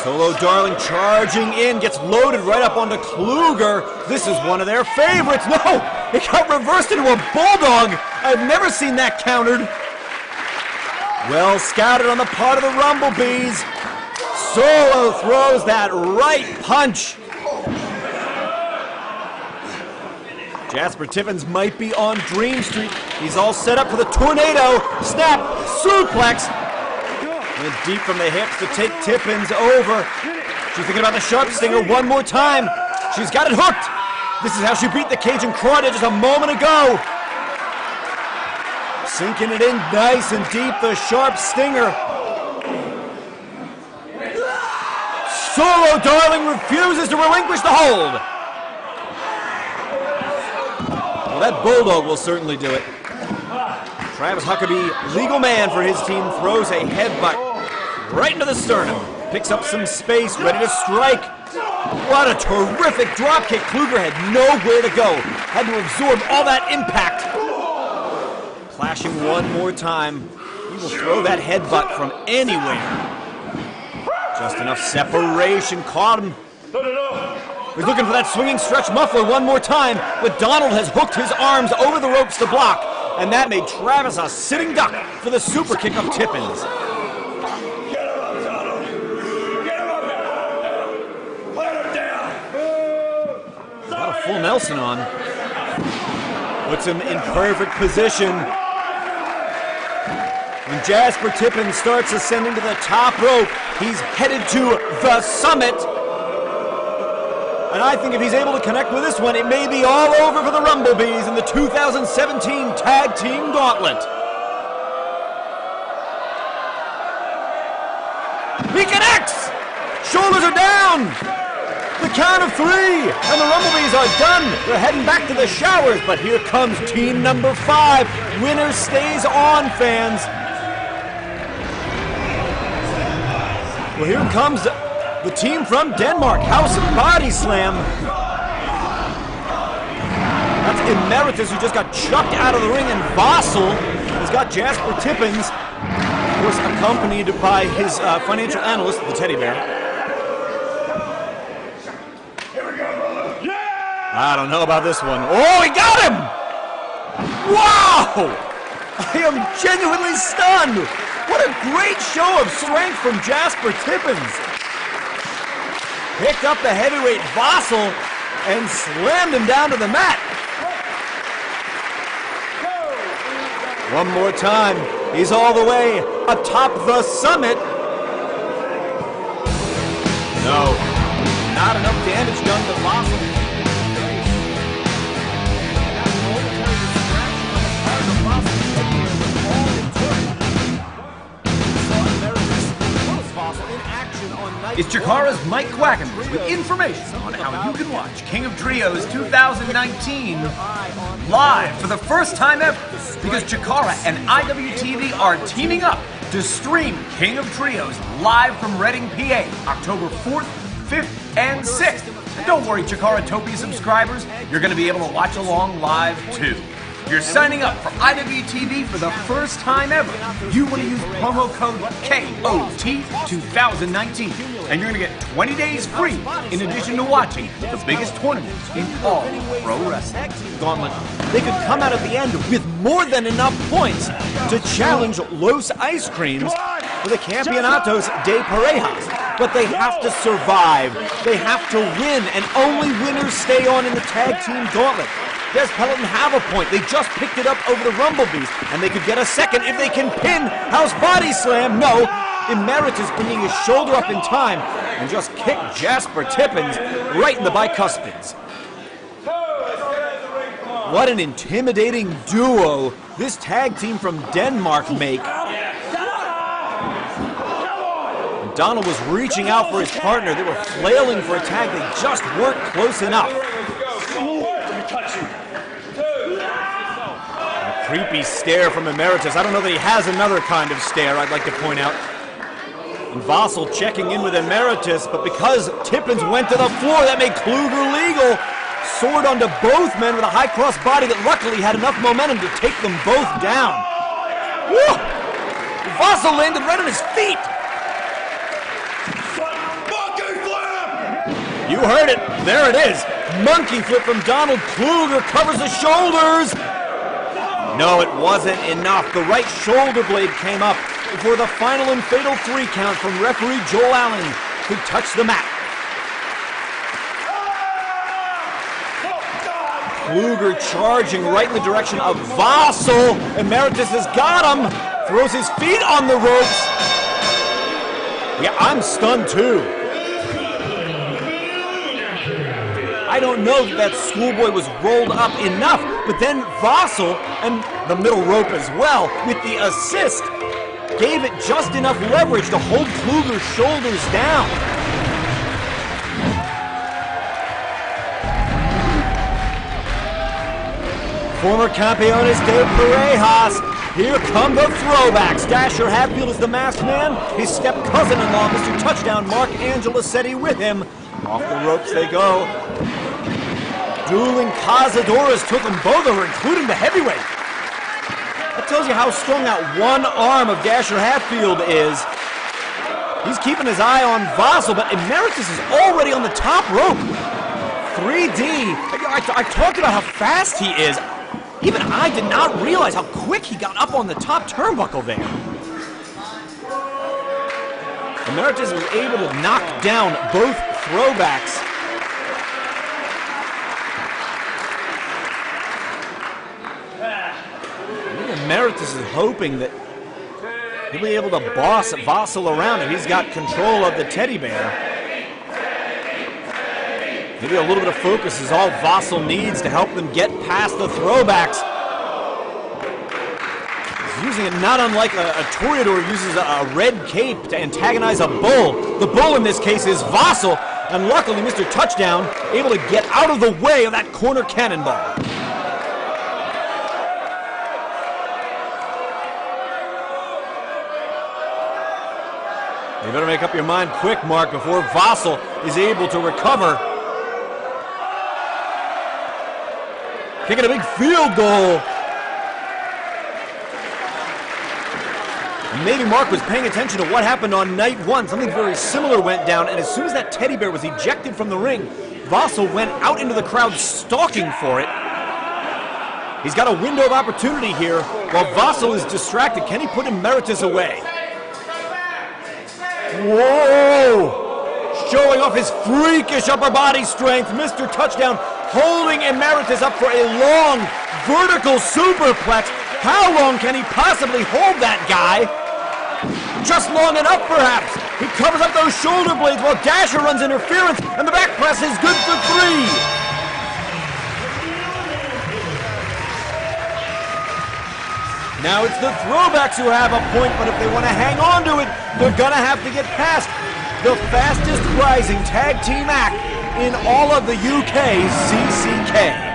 Solo Darling charging in, gets loaded right up onto Kluger. This is one of their favorites. No, it got reversed into a bulldog. I've never seen that countered. Well scouted on the part of the Rumblebees. Solo throws that right punch. Jasper Tippins might be on Dream Street. He's all set up for the tornado. Snap, suplex. And deep from the hips to take Tippins over. She's thinking about the sharp stinger one more time. She's got it hooked. This is how she beat the Cajun Crawdad just a moment ago. Sinking it in nice and deep, the sharp stinger. Solo Darling refuses to relinquish the hold. Well, that bulldog will certainly do it. Travis Huckabee, legal man for his team, throws a headbutt right into the sternum. Picks up some space, ready to strike. What a terrific dropkick. Kluger had nowhere to go. Had to absorb all that impact. Clashing one more time. He will throw that headbutt from anywhere. Just enough separation. Caught him. He's looking for that swinging stretch muffler one more time, but Donald has hooked his arms over the ropes to block. And that made Travis a sitting duck for the super kick of Tippins. Get him up, Donald! Get him up now! Let him down! Got a full Nelson on. Puts him in perfect position. When Jasper Tippins starts ascending to the top rope, he's headed to the summit. And I think if he's able to connect with this one, it may be all over for the Rumblebees in the 2017 Tag Team Gauntlet. He connects! Shoulders are down! The count of 3, and the Rumblebees are done. They're heading back to the showers, but here comes team number 5. Winner stays on, fans. Well, here comes the team from Denmark, House of Body Slam. Emeritus, who just got chucked out of the ring, and Vassal has got Jasper Tippins, of course, accompanied by his financial analyst, the Teddy Bear. I don't know about this one. Oh, he got him! Wow! I am genuinely stunned! What a great show of strength from Jasper Tippins! Picked up the heavyweight Vassal and slammed him down to the mat. One more time. He's all the way atop the summit. No, not enough damage done to Vassal. It's Chikara's Mike Quackenbush with information on how you can watch King of Trios 2019 live for the first time ever, because Chikara and IWTV are teaming up to stream King of Trios live from Reading, PA, October 4th, 5th, and 6th. And don't worry, Chikaratopia subscribers, you're going to be able to watch along live too. You're signing up for IWTV for the first time ever. You want to use promo code KOT2019, and you're going to get 20 days free in addition to watching the biggest tournaments in all pro wrestling. Gauntlet. They could come out at the end with more than enough points to challenge Los Ice Creams for the Campeonatos de Parejas. But they have to survive. They have to win, and only winners stay on in the tag team gauntlet. Des Peloton have a point. They just picked it up over the Rumblebees, and they could get a second if they can pin House Body Slam. No, Emeritus bringing his shoulder up in time and just kicked Jasper Tippins right in the bicuspids. What an intimidating duo this tag team from Denmark make. And Donald was reaching out for his partner. They were flailing for a tag. They just weren't close enough. Creepy stare from Emeritus. I don't know that he has another kind of stare, I'd like to point out. And Vassal checking in with Emeritus, but because Tippins went to the floor, that made Kluger legal. Sword onto both men with a high cross body that luckily had enough momentum to take them both down. Woo! Vassal landed right on his feet. Monkey flip! You heard it. There it is. Monkey flip from Donald. Kluger covers the shoulders. No, it wasn't enough. The right shoulder blade came up before the final and fatal 3 count from referee Joel Allen, who touched the mat. Kluger charging right in the direction of Vassal. Emeritus has got him. Throws his feet on the ropes. Yeah, I'm stunned too. I don't know that schoolboy was rolled up enough, but then Vassal, and the middle rope as well, with the assist, gave it just enough leverage to hold Kluger's shoulders down. Former Campeones de Parejas. Here come the throwbacks. Dasher Hatfield is the masked man. His step cousin-in-law, Mr. Touchdown, Mark Angelicetti, with him. Off the ropes they go. Dueling Cazadoras took them both over, including the heavyweight. That tells you how strong that one arm of Dasher Hatfield is. He's keeping his eye on Vassal, but Emeritus is already on the top rope. 3D. I talked about how fast he is. Even I did not realize how quick he got up on the top turnbuckle there. Emeritus was able to knock down both throwbacks. Emeritus is hoping that he'll be able to boss Vassal around if he's got control of the teddy bear. Maybe a little bit of focus is all Vassal needs to help them get past the throwbacks. He's using it not unlike a Toreador uses a red cape to antagonize a bull. The bull in this case is Vassal, and luckily Mr. Touchdown able to get out of the way of that corner cannonball. You better make up your mind quick, Mark, before Vassal is able to recover. kicking a big field goal. Maybe Mark was paying attention to what happened on night one. Something very similar went down, and as soon as that teddy bear was ejected from the ring, Vassal went out into the crowd stalking for it. He's got a window of opportunity here while Vassal is distracted. Can he put Emeritus away? Whoa! Showing off his freakish upper body strength, Mr. Touchdown holding Emeritus up for a long vertical superplex. How long can he possibly hold that guy? Just long enough, perhaps. He covers up those shoulder blades while Dasher runs interference, and the back press is good for 3. Now it's the throwbacks who have a point, but if they want to hang on to it, they're going to have to get past the fastest rising tag team act in all of the UK, CCK.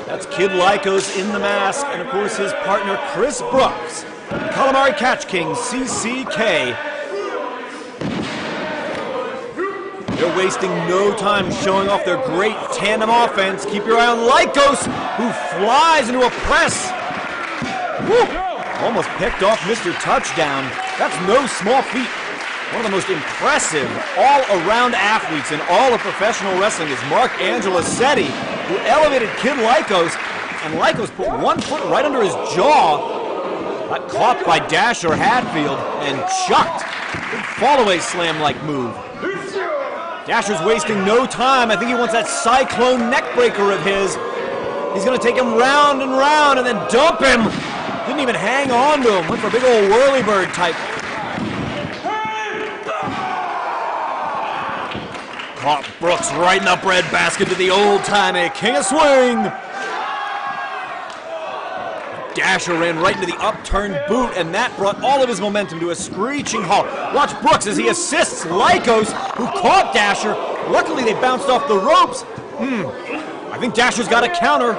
That's Kid Lycos in the mask, and of course his partner Chris Brooks, Calamari Catch King, CCK. They're wasting no time showing off their great tandem offense. Keep your eye on Lycos, who flies into a press. Woo! Almost picked off Mr. Touchdown. That's no small feat. One of the most impressive all-around athletes in all of professional wrestling is Mark Angelicetti, who elevated Kid Lycos, and Lycos put one foot right under his jaw. Got caught by Dasher Hatfield and chucked. Big fall-away slam-like move. Dasher's wasting no time. I think he wants that cyclone neck breaker of his. He's going to take him round and round and then dump him. Didn't even hang on to him. Went for a big old whirly bird type. Caught Brooks right in the breadbasket to the old-timey King of Swing. Dasher ran right into the upturned boot, and that brought all of his momentum to a screeching halt. Watch Brooks as he assists Lycos, who caught Dasher. Luckily, they bounced off the ropes. I think Dasher's got a counter.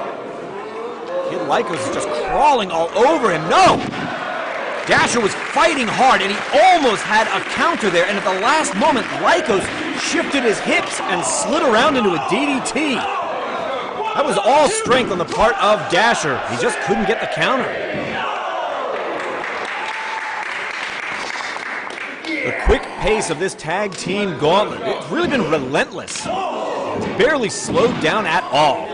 Kid Lycos is just crawling all over him. No! Dasher was fighting hard, and he almost had a counter there, and at the last moment, Lycos shifted his hips and slid around into a DDT. That was all strength on the part of Dasher. He just couldn't get the counter. The quick pace of this tag team gauntlet, it's really been relentless. It's barely slowed down at all.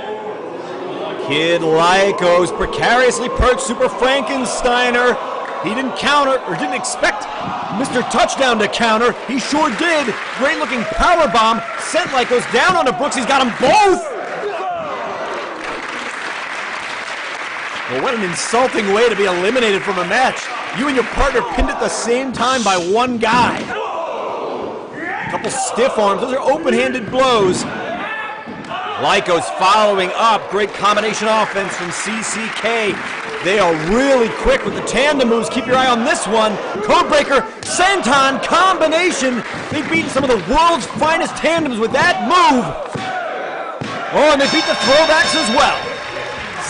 Kid Lycos precariously perched Super Frankensteiner. He didn't counter, or didn't expect Mr. Touchdown to counter. He sure did. Great looking powerbomb sent Lycos down onto Brooks. He's got them both. Well, what an insulting way to be eliminated from a match. You and your partner pinned at the same time by one guy. A couple stiff arms. Those are open-handed blows. Lycos following up. Great combination offense from CCK. They are really quick with the tandem moves. Keep your eye on this one. Codebreaker, senton combination. They've beaten some of the world's finest tandems with that move. Oh, and they beat the throwbacks as well.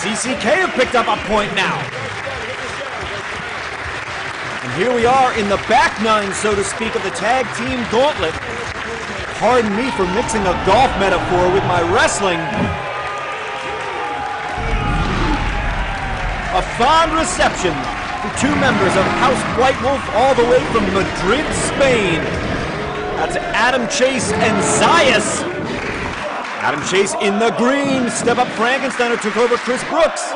CCK have picked up a point now. And here we are in the back nine, so to speak, of the tag team gauntlet. Pardon me for mixing a golf metaphor with my wrestling. A fond reception for two members of House White Wolf all the way from Madrid, Spain. That's Adam Chase and Zayas. Adam Chase in the green. Step up Frankensteiner took over Chris Brooks.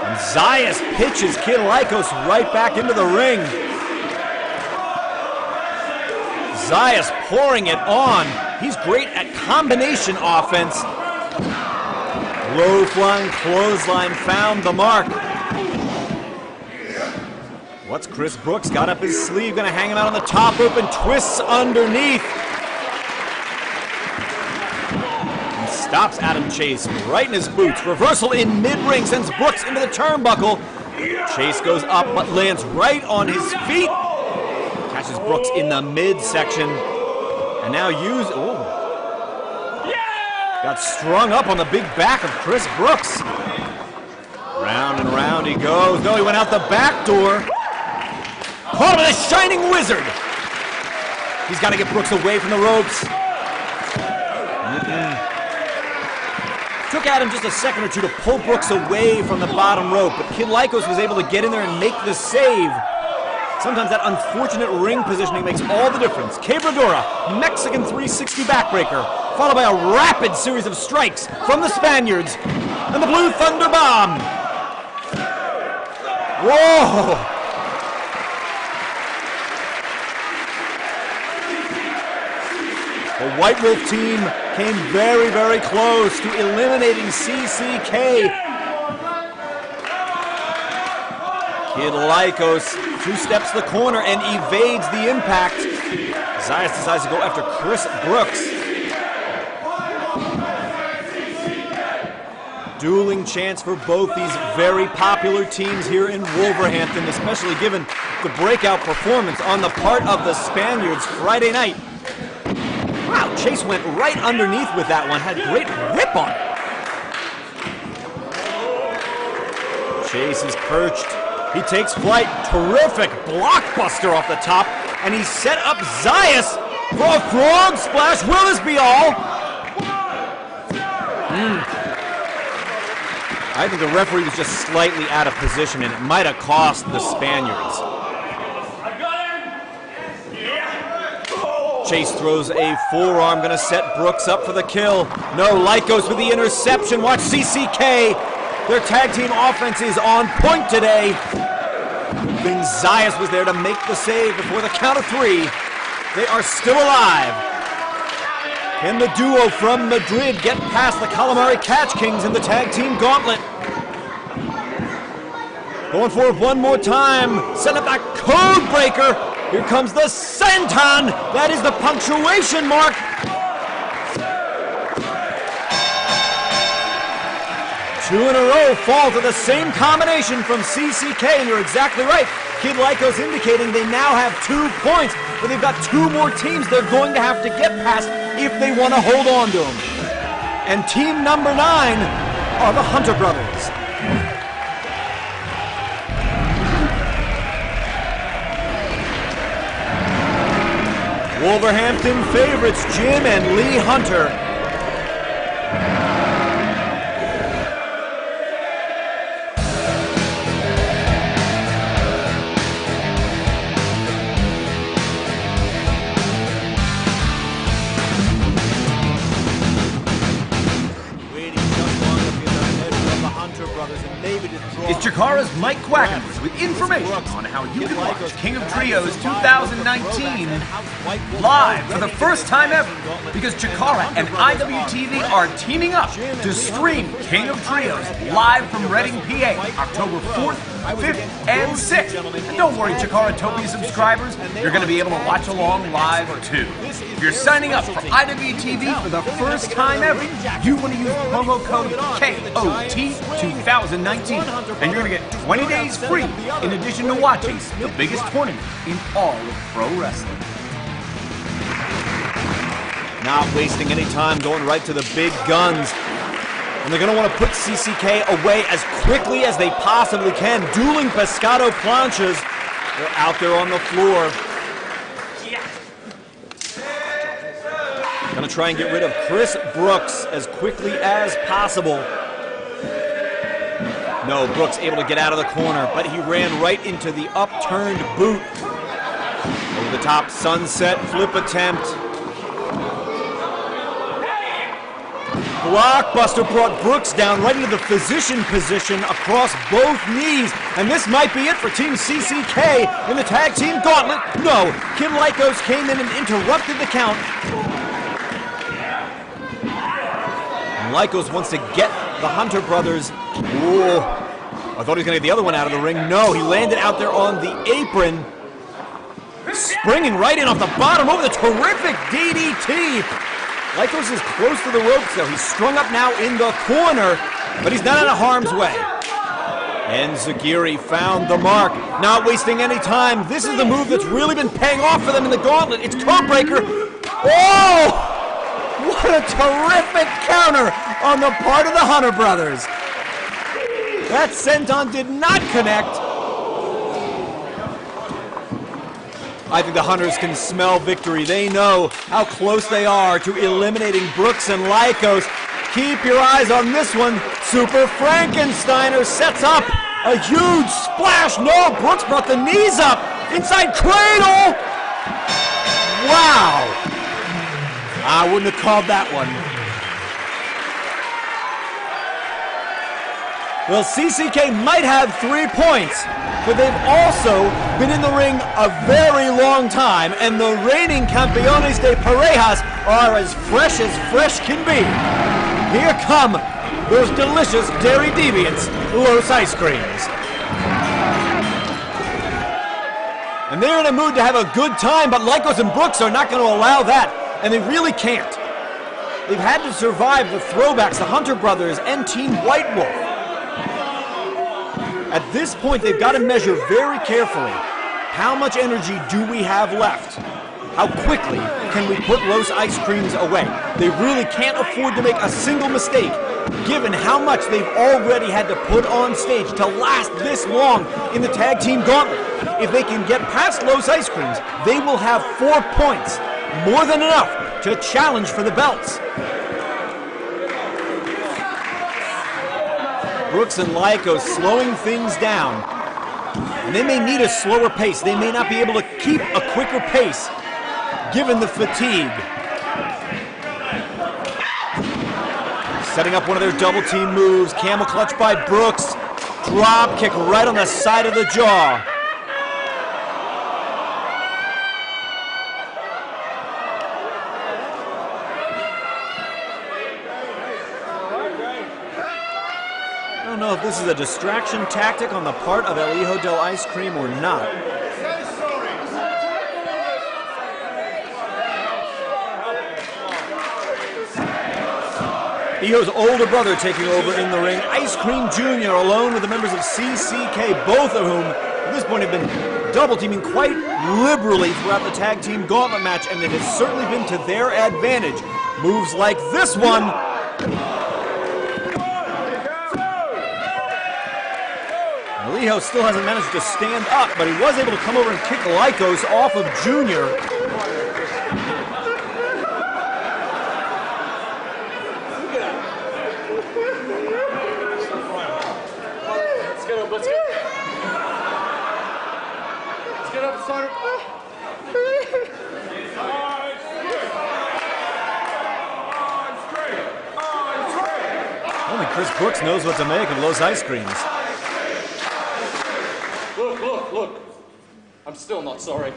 And Zayas pitches Kid Lycos right back into the ring. Zayas pouring it on. He's great at combination offense. Low flying clothesline found the mark. What's Chris Brooks got up his sleeve? Gonna hang him out on the top rope and twists underneath. Stops Adam Chase right in his boots. Reversal in mid-ring sends Brooks into the turnbuckle. Chase goes up but lands right on his feet. Catches Brooks in the midsection. And now got strung up on the big back of Chris Brooks. Round and round he goes. No, he went out the back door. caught him with a shining wizard. He's got to get Brooks away from the ropes. Took Adam just a second or two to pull Brooks away from the bottom rope, but Kid Lycos was able to get in there and make the save. Sometimes that unfortunate ring positioning makes all the difference. Quebradora, Mexican 360 backbreaker, followed by a rapid series of strikes from the Spaniards, and the Blue Thunder Bomb. Whoa! The White Wolf team came very, very close to eliminating CCK. Kid Lycos two-steps the corner and evades the impact. Zayas decides to go after Chris Brooks. Dueling chance for both these very popular teams here in Wolverhampton, especially given the breakout performance on the part of the Spaniards Friday night. Wow, Chase went right underneath with that one, had great whip on it. Chase is perched. He takes flight. Terrific blockbuster off the top. And he set up Zayas for a frog splash. Will this be all? I think the referee was just slightly out of position, and it might have cost the Spaniards. Chase throws a forearm, going to set Brooks up for the kill. No, Lycos with the interception. Watch CCK. Their tag team offense is on point today. Then Zayas was there to make the save before the count of 3. They are still alive. Can the duo from Madrid get past the Calamari Catch Kings in the tag team gauntlet? Going for it one more time. Set up that code breaker. Here comes the senton. That is the punctuation mark. Two in a row fall to the same combination from CCK, and you're exactly right. Kid Lycos indicating they now have 2 points, but they've got 2 more teams they're going to have to get past if they want to hold on to them. And team number 9 are the Hunter Brothers. Wolverhampton favorites Jim and Lee Hunter. It's Chikara's Mike Quackenbush with information on how you can watch King of Trios 2019 live for the first time ever, because Chikara and IWTV are teaming up to stream King of Trios live from Reading, PA, October 4th, 5th, and 6th. And don't worry, Chikara-topia subscribers, you're going to be able to watch along live too. If you're signing up for IWTV for the first time ever, you want to use promo code KOT2019, and you're going to get 20 days free in addition to watching the biggest tournament in all of pro wrestling. Not wasting any time, going right to the big guns. And they're going to want to put CCK away as quickly as they possibly can. Dueling pescado planchas. They're out there on the floor. Going to try and get rid of Chris Brooks as quickly as possible. No, Brooks able to get out of the corner, but he ran right into the upturned boot. Over the top sunset flip attempt. Blockbuster brought Brooks down right into the physician position across both knees. And this might be it for Team CCK in the tag team gauntlet. No, Kim Lycos came in and interrupted the count. And Lycos wants to get the Hunter Brothers. Whoa. I thought he was going to get the other one out of the ring. No, he landed out there on the apron. Springing right in off the bottom over the terrific DDT. Lycos is close to the ropes, though. He's strung up now in the corner, but he's not out of harm's way. And Zagiri found the mark, not wasting any time. This is the move that's really been paying off for them in the gauntlet. It's Codebreaker. Oh! What a terrific counter on the part of the Hunter Brothers. That senton did not connect. I think the Hunters can smell victory. They know how close they are to eliminating Brooks and Lycos. Keep your eyes on this one. Super Frankensteiner sets up a huge splash. No, Brooks brought the knees up. Inside cradle. Wow. I wouldn't have called that one. Well, CCK might have 3 points, but they've also been in the ring a very long time, and the reigning Campeones de Parejas are as fresh can be. Here come those delicious Dairy Deviants, Los Ice Creams. And they're in a mood to have a good time, but Lycos and Brooks are not going to allow that, and they really can't. They've had to survive the throwbacks, the Hunter Brothers, and Team White Wolf. At this point, they've got to measure very carefully how much energy do we have left? How quickly can we put Los Ice Creams away? They really can't afford to make a single mistake, given how much they've already had to put on stage to last this long in the tag team gauntlet. If they can get past Los Ice Creams, they will have 4 points, more than enough to challenge for the belts. Brooks and Lycos slowing things down. And they may need a slower pace. They may not be able to keep a quicker pace given the fatigue. Setting up one of their double team moves. Camel clutch by Brooks. Drop kick right on the side of the jaw. I don't know if this is a distraction tactic on the part of El Hijo del Ice Cream or not. Hijo's older brother taking over in the ring. Ice Cream Jr. alone with the members of CCK, both of whom at this point have been double teaming quite liberally throughout the tag team gauntlet match, and it has certainly been to their advantage. Moves like this one. Hijo still hasn't managed to stand up, but he was able to come over and kick Lycos off of Junior. Let's get up, son. Only Chris Brooks knows what to make of Los Ice Creams. Look. I'm still not sorry.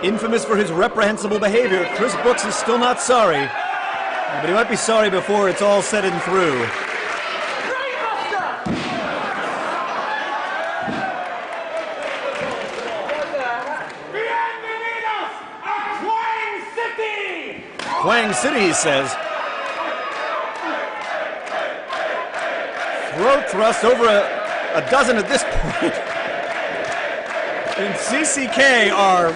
Infamous for his reprehensible behavior, Chris Brooks is still not sorry. But he might be sorry before it's all said and through. Quang City, he says. Throat thrust over a dozen at this point. And CCK are...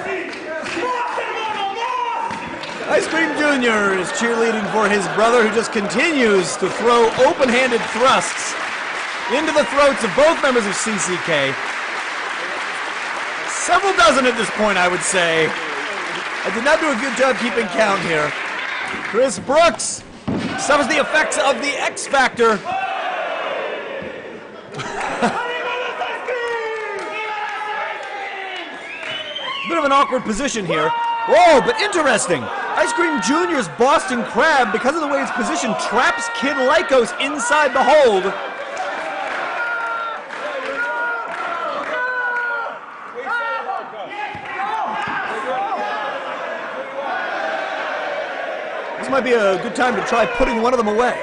Ice Cream Jr. is cheerleading for his brother, who just continues to throw open-handed thrusts into the throats of both members of CCK. Several dozen at this point, I would say. I did not do a good job keeping count here. Chris Brooks suffers the effects of the X Factor. Bit of an awkward position here. Whoa, but interesting. Ice Cream Jr.'s Boston Crab, because of the way it's positioned, traps Kid Lycos inside the hold. This might be a good time to try putting one of them away.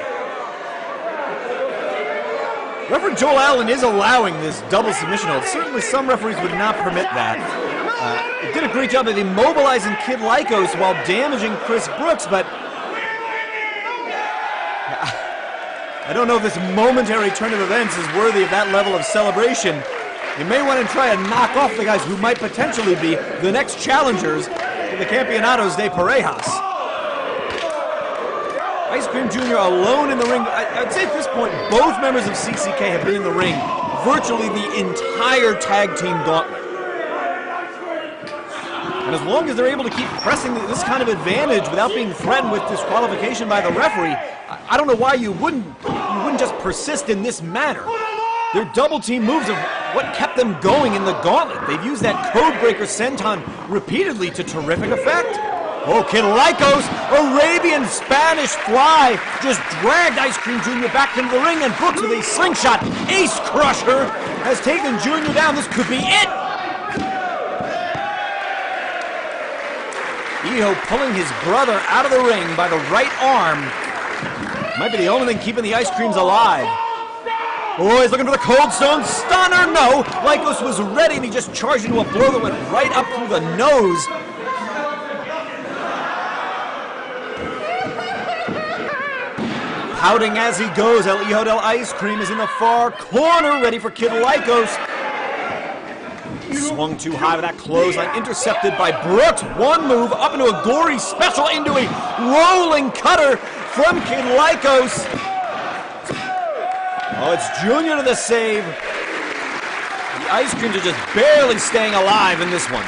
Referee Joel Allen is allowing this double submission hold. Certainly some referees would not permit that. It did a great job of immobilizing Kid Lycos while damaging Chris Brooks, but I don't know if this momentary turn of events is worthy of that level of celebration. You may want to try and knock off the guys who might potentially be the next challengers to the Campeonatos de Parejas. Ice Cream Jr. alone in the ring. I'd say at this point, both members of CCK have been in the ring virtually the entire tag team gauntlet. And as long as they're able to keep pressing this kind of advantage without being threatened with disqualification by the referee, I don't know why you wouldn't just persist in this manner. Their double team moves are what kept them going in the gauntlet. They've used that codebreaker senton repeatedly to terrific effect. Oh, Kid Lycos, Arabian Spanish fly, just dragged Ice Cream Jr. back into the ring, and Brooks with a slingshot ace crusher has taken Jr. down. This could be it. Iho pulling his brother out of the ring by the right arm. Might be the only thing keeping the Ice Creams alive. Oh, he's looking for the Cold Stone Stunner. No, Lycos was ready, and he just charged into a blow that went right up through the nose. Pouting as he goes, El Hijo del Ice Cream is in the far corner, ready for Kid Lycos. Swung too high with that clothesline, intercepted by Brooks. One move up into a gory special, into a rolling cutter from Kid Lycos. Oh, it's Junior to the save. The Ice Creams are just barely staying alive in this one.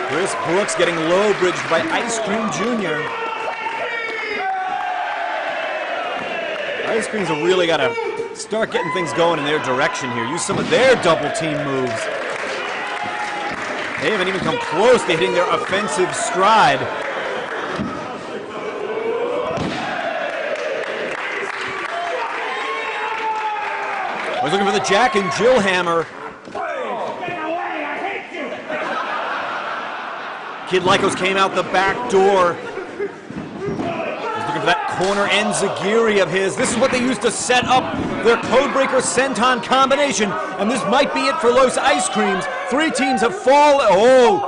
Chris Brooks getting low-bridged by Ice Cream Jr. Ice Creams have really got to start getting things going in their direction here. Use some of their double-team moves. They haven't even come close to hitting their offensive stride. I was looking for the Jack and Jill hammer. Kid Lycos came out the back door. He's looking for that corner enziguri of his. This is what they used to set up their Codebreaker Senton combination, and this might be it for Los Ice Creams. Three teams have fallen. Oh,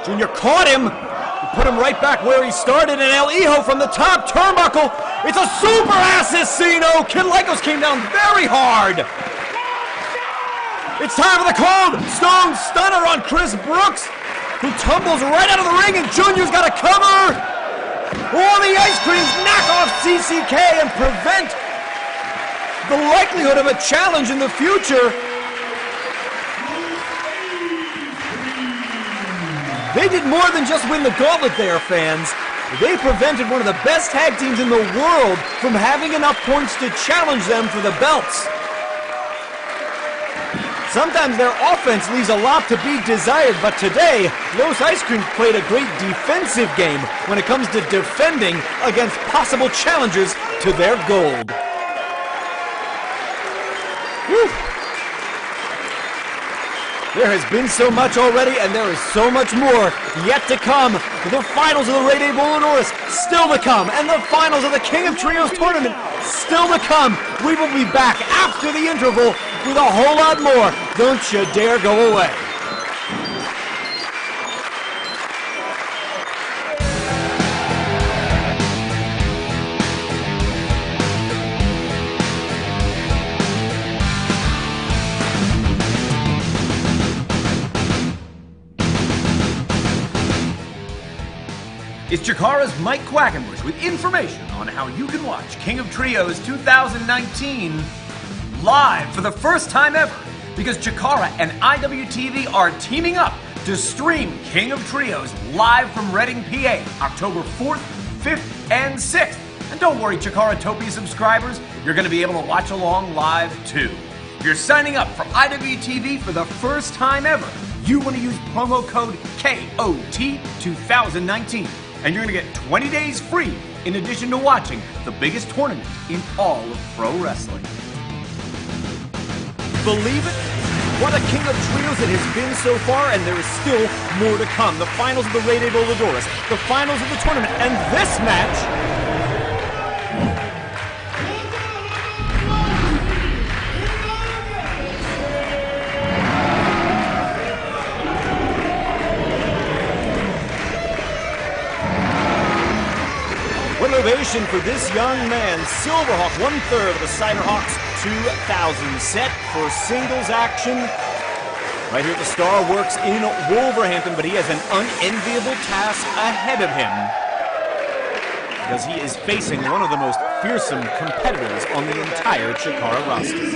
Junior caught him. He put him right back where he started, and El Hijo from the top turnbuckle. It's a super assassino. Kid Lycos came down very hard. It's time for the Cold Stone Stunner on Chris Brooks, who tumbles right out of the ring, and Junior's got to cover. Oh, the Ice Creams knock off CCK and prevent the likelihood of a challenge in the future. They did more than just win the gauntlet there, fans. They prevented one of the best tag teams in the world from having enough points to challenge them for the belts. Sometimes their offense leaves a lot to be desired, but today, Los Ice Cream played a great defensive game when it comes to defending against possible challengers to their gold. Whew. There has been so much already, and there is so much more yet to come. The finals of the Rey de Voladores still to come, and the finals of the King of Trios tournament still to come. We will be back after the interval with a whole lot more. Don't you dare go away. It's Chikara's Mike Quackenbush with information on how you can watch King of Trios 2019 live for the first time ever, because Chikara and IWTV are teaming up to stream King of Trios live from Reading, PA, October 4th, 5th, and 6th. And don't worry, Chikaratopia subscribers, you're going to be able to watch along live too. You're signing up for IWTV for the first time ever. You want to use promo code KOT2019. And you're going to get 20 days free in addition to watching the biggest tournament in all of pro wrestling. Believe it? What a King of Trios it has been so far, and there is still more to come. The finals of the Rey de Voladores, the finals of the tournament, and this match. Motivation for this young man. Silverhawk, 1/3 of the Ciderhawks 2000, set for singles action. Right here at the Star Works in Wolverhampton, but he has an unenviable task ahead of him. because he is facing one of the most fearsome competitors on the entire Chikara roster.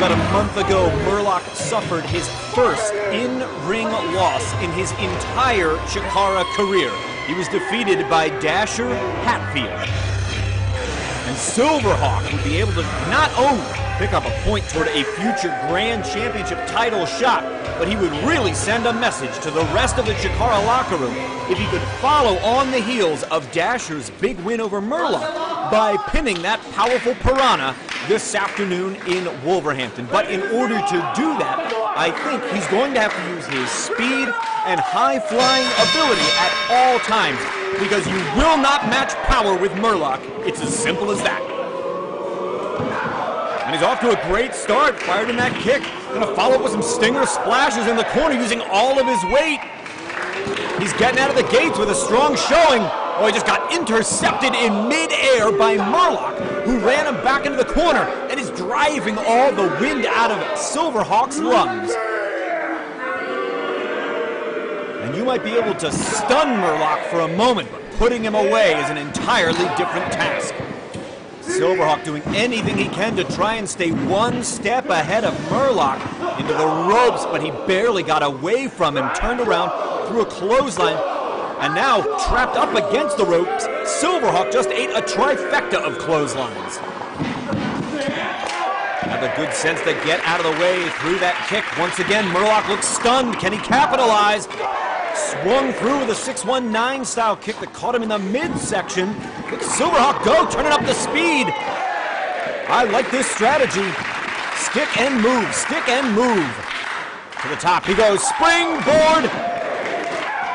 About a month ago, Murloc suffered his first in-ring loss in his entire Chikara career. He was defeated by Dasher Hatfield. And Silverhawk would be able to not only pick up a point toward a future Grand Championship title shot, but he would really send a message to the rest of the Chikara locker room if he could follow on the heels of Dasher's big win over Murloc by pinning that powerful Piranha this afternoon in Wolverhampton. But in order to do that, I think he's going to have to use his speed and high-flying ability at all times, because you will not match power with Murloc. It's as simple as that. And he's off to a great start, fired in that kick. Gonna follow up with some stinger splashes in the corner using all of his weight. He's getting out of the gates with a strong showing. Oh, he just got intercepted in mid-air by Murloc, who ran him back into the corner and is driving all the wind out of Silverhawk's lungs. And you might be able to stun Murloc for a moment, but putting him away is an entirely different task. Silverhawk doing anything he can to try and stay one step ahead of Murloc into the ropes, but he barely got away from him, turned around through a clothesline, and now trapped up against the ropes. Silverhawk just ate a trifecta of clotheslines. Had the good sense to get out of the way through that kick. Once again, Murloc looks stunned. Can he capitalize? Swung through with a 619 style kick that caught him in the midsection. Look, Silverhawk go, turning up the speed. I like this strategy. Stick and move, stick and move. To the top he goes, springboard.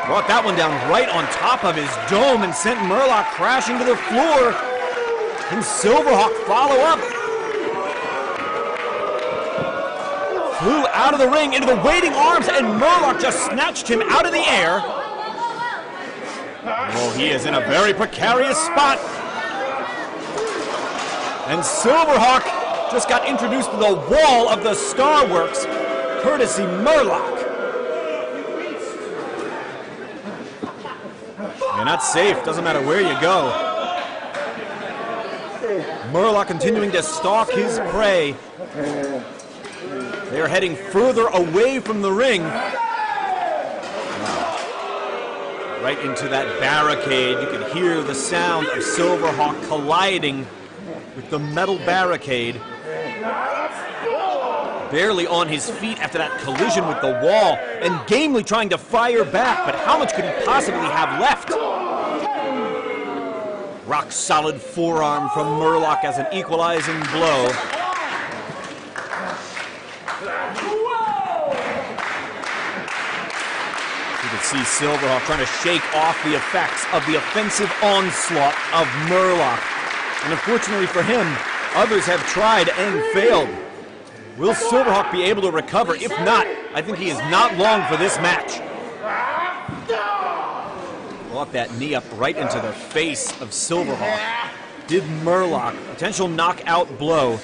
Brought that one down right on top of his dome and sent Murloc crashing to the floor. Can Silverhawk follow up? Flew out of the ring into the waiting arms, and Murloc just snatched him out of the air. Oh, he is in a very precarious spot. And Silverhawk just got introduced to the wall of the Star Works, courtesy Murloc. You're not safe, doesn't matter where you go. Murloc continuing to stalk his prey. They're heading further away from the ring. Right into that barricade. You can hear the sound of Silverhawk colliding with the metal barricade. Barely on his feet after that collision with the wall, and gamely trying to fire back, but how much could he possibly have left? Rock solid forearm from Murloc as an equalizing blow. You can see Silverhawk trying to shake off the effects of the offensive onslaught of Murloc. And unfortunately for him, others have tried and failed. Will Silverhawk be able to recover? If not, I think he is not long for this match. Brought that knee up right into the face of Silverhawk. Did Murloc, potential knockout blow.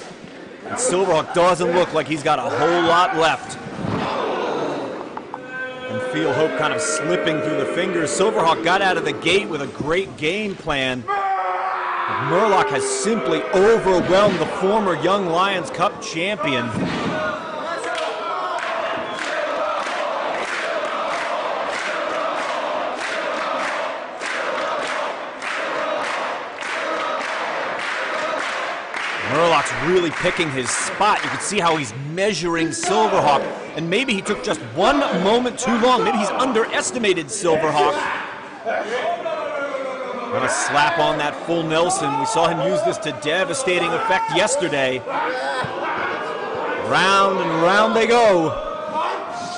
And Silverhawk doesn't look like he's got a whole lot left. And feel hope kind of slipping through the fingers. Silverhawk got out of the gate with a great game plan. Murloc has simply overwhelmed the former Young Lions Cup champion. Murloc's really picking his spot. You can see how he's measuring Silverhawk. And maybe he took just one moment too long. Maybe he's underestimated Silverhawk. Gonna slap on that full Nelson. We saw him use this to devastating effect yesterday. Round and round they go.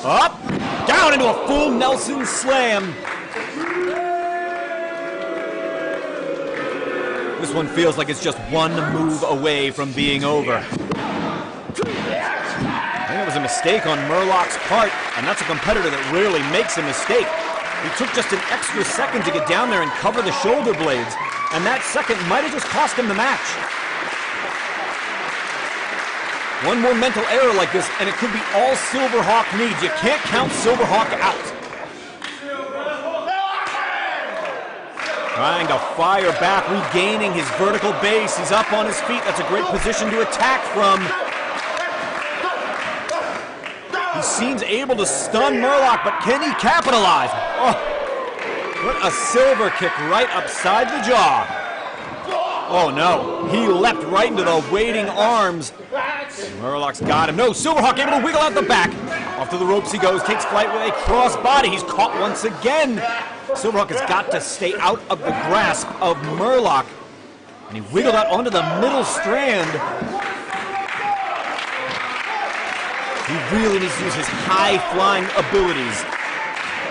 Up, down into a full Nelson slam. This one feels like it's just one move away from being over. I think it was a mistake on Murlock's part, and that's a competitor that rarely makes a mistake. He took just an extra second to get down there and cover the shoulder blades, and that second might have just cost him the match. One more mental error like this, and it could be all Silverhawk needs. You can't count Silverhawk out. Trying to fire back, regaining his vertical base. He's up on his feet. That's a great position to attack from. He seems able to stun Murlock, but can he capitalize? Oh, what a silver kick right upside the jaw. Oh no, he leapt right into the waiting arms. Murlock's got him. No, Silverhawk able to wiggle out the back. Off to the ropes he goes, takes flight with a cross body. He's caught once again. Silverhawk has got to stay out of the grasp of Murlock. And he wiggled out onto the middle strand. He really needs to use his high-flying abilities.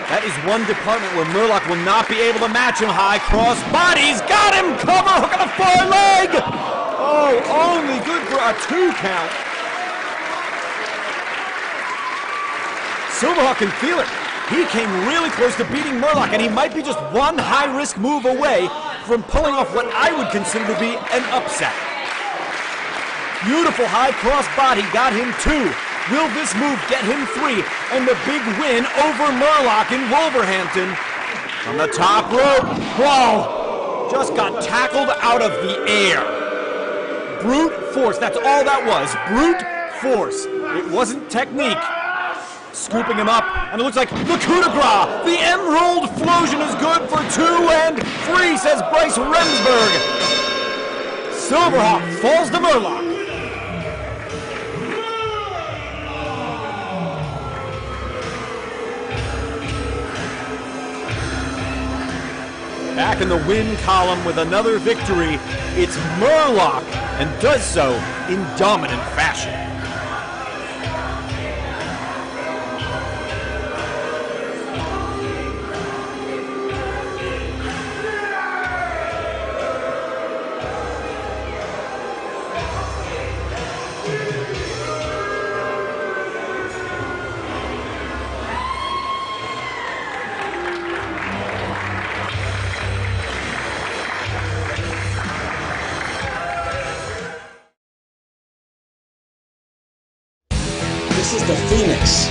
That is one department where Murlock will not be able to match him. High cross bodies, got him! Cover, hook on the far leg! Oh, only good for a 2 count. Silverhawk can feel it. He came really close to beating Murlock, and he might be just one high-risk move away from pulling off what I would consider to be an upset. Beautiful high cross body got him 2. Will this move get him 3? And the big win over Murlock in Wolverhampton. On the top rope. Whoa! Just got tackled out of the air. Brute force. That's all that was. Brute force. It wasn't technique. Scooping him up. And it looks like the coup de grace. The Emerald Flosion is good for 2 and 3, says Bryce Remsburg. Silverhawk falls to Murlock. Back in the win column with another victory, it's Murlock, and does so in dominant fashion. This is the Phoenix.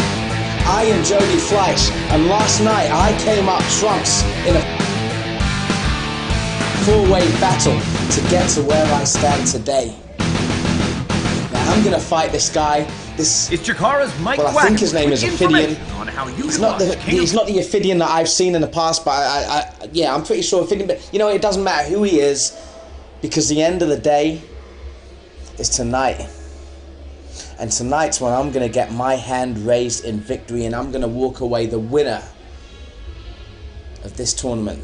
I am Jody Fleisch, and last night I came up trumps in a four-way battle to get to where I stand today. Now I'm gonna fight this guy. It's Chikara's Mike Well, I think his name is Ophidian. On how you He's not the Ophidian that I've seen in the past, but yeah, I'm pretty sure Ophidian. But you know, it doesn't matter who he is, because the end of the day is tonight. And tonight's when I'm going to get my hand raised in victory, and I'm going to walk away the winner of this tournament.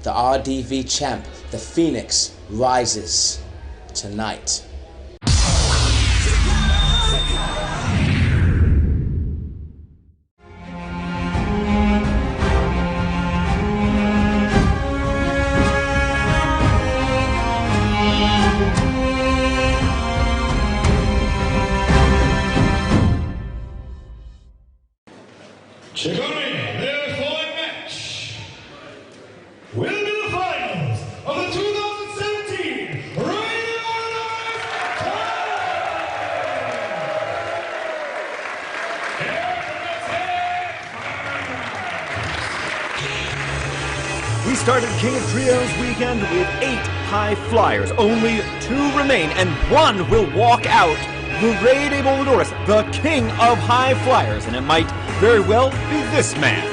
The RDV champ, the Phoenix, rises tonight. Chikara, their following match will be the finals of the 2017 Radio We started King of Trios weekend with 8 high flyers. Only 2 remain, and 1 will walk out. The Rey de Voladores, the king of high flyers, and it might very well be this man.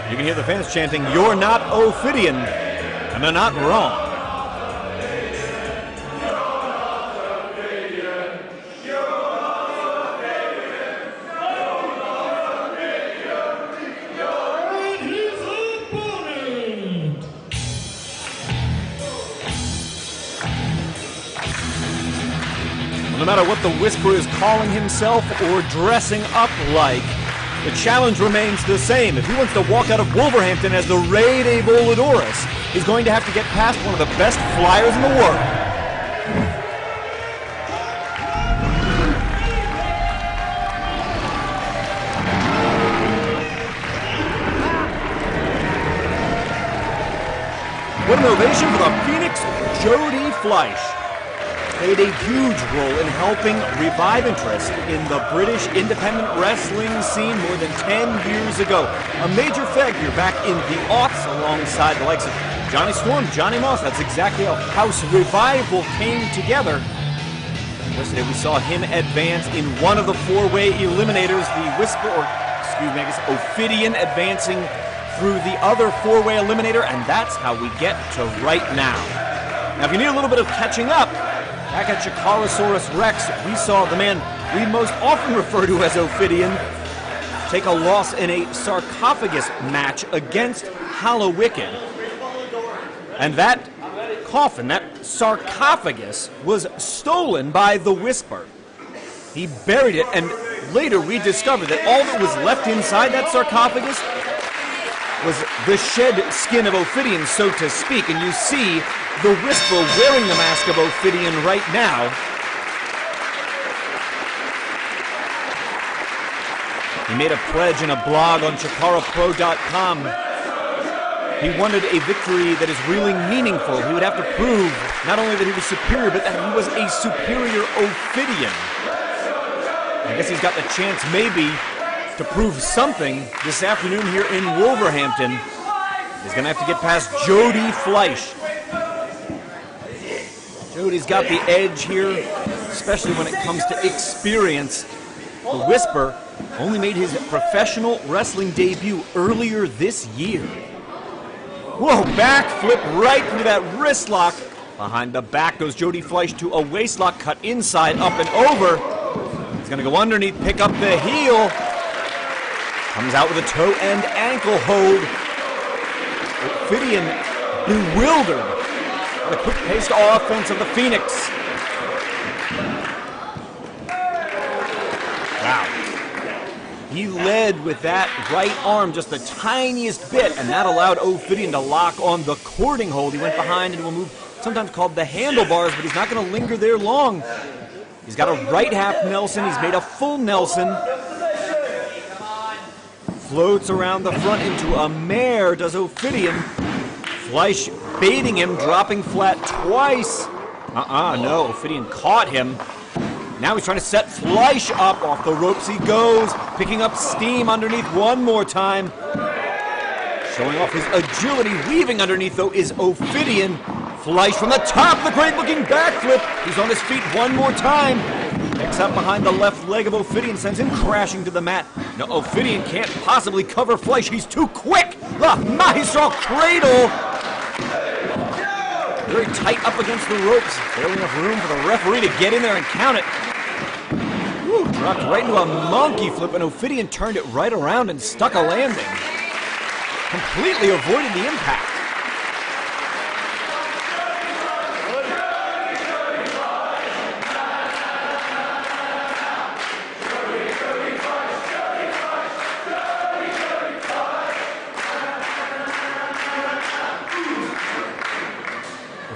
You can hear the fans chanting, "You're not Ophidian," and they're not wrong. No matter what the Whisperer is calling himself or dressing up like, the challenge remains the same. If he wants to walk out of Wolverhampton as the Rey de Voladores, he's going to have to get past one of the best flyers in the world. What an ovation for the Phoenix, Jody Fleisch. Played a huge role in helping revive interest in the British independent wrestling scene more than 10 years ago. A major figure back in the aughts alongside the likes of Johnny Storm, Johnny Moss. That's exactly how House Revival came together. Yesterday we saw him advance in one of the four-way eliminators, the Whisper, or excuse me, I guess Ophidian advancing through the other four-way eliminator, and that's how we get to right now. Now, if you need a little bit of catching up, back at Chikarasaurus Rex, we saw the man we most often refer to as Ophidian take a loss in a sarcophagus match against Hallowicked. And that coffin, that sarcophagus, was stolen by the Whisper. He buried it, and later we discovered that all that was left inside that sarcophagus was the shed skin of Ophidian, so to speak, and you see the Whisper wearing the mask of Ophidian right now. He made a pledge in a blog on ChikaraPro.com. He wanted a victory that is really meaningful. He would have to prove not only that he was superior, but that he was a superior Ophidian. I guess he's got the chance maybe to prove something this afternoon here in Wolverhampton. He's going to have to get past Jody Fleisch. Jody's got the edge here, especially when it comes to experience. The Whisper only made his professional wrestling debut earlier this year. Whoa, backflip right through that wrist lock. Behind the back goes Jody Fleisch to a waist lock, cut inside, up and over. He's going to go underneath, pick up the heel. Comes out with a toe and ankle hold. Ophidian bewildered by the quick-paced offense of the Phoenix. Wow. He led with that right arm just the tiniest bit, and that allowed Ophidian to lock on the cording hold. He went behind into a move sometimes called the handlebars, but he's not going to linger there long. He's got a right half Nelson. He's made a full Nelson. Floats around the front into a mare, does Ophidian. Fleisch baiting him, dropping flat twice. No, Ophidian caught him. Now he's trying to set Fleisch up. Off the ropes he goes, picking up steam underneath one more time. Showing off his agility, weaving underneath though is Ophidian. Fleisch from the top, the great looking backflip. He's on his feet one more time. Picks up behind the left leg of Ophidian, sends him crashing to the mat. No, Ophidian can't possibly cover Fleisch. He's too quick. The Maestro cradle. Very tight up against the ropes. Barely enough room for the referee to get in there and count it. Woo, dropped right into a monkey flip, and Ophidian turned it right around and stuck a landing. Completely avoided the impact.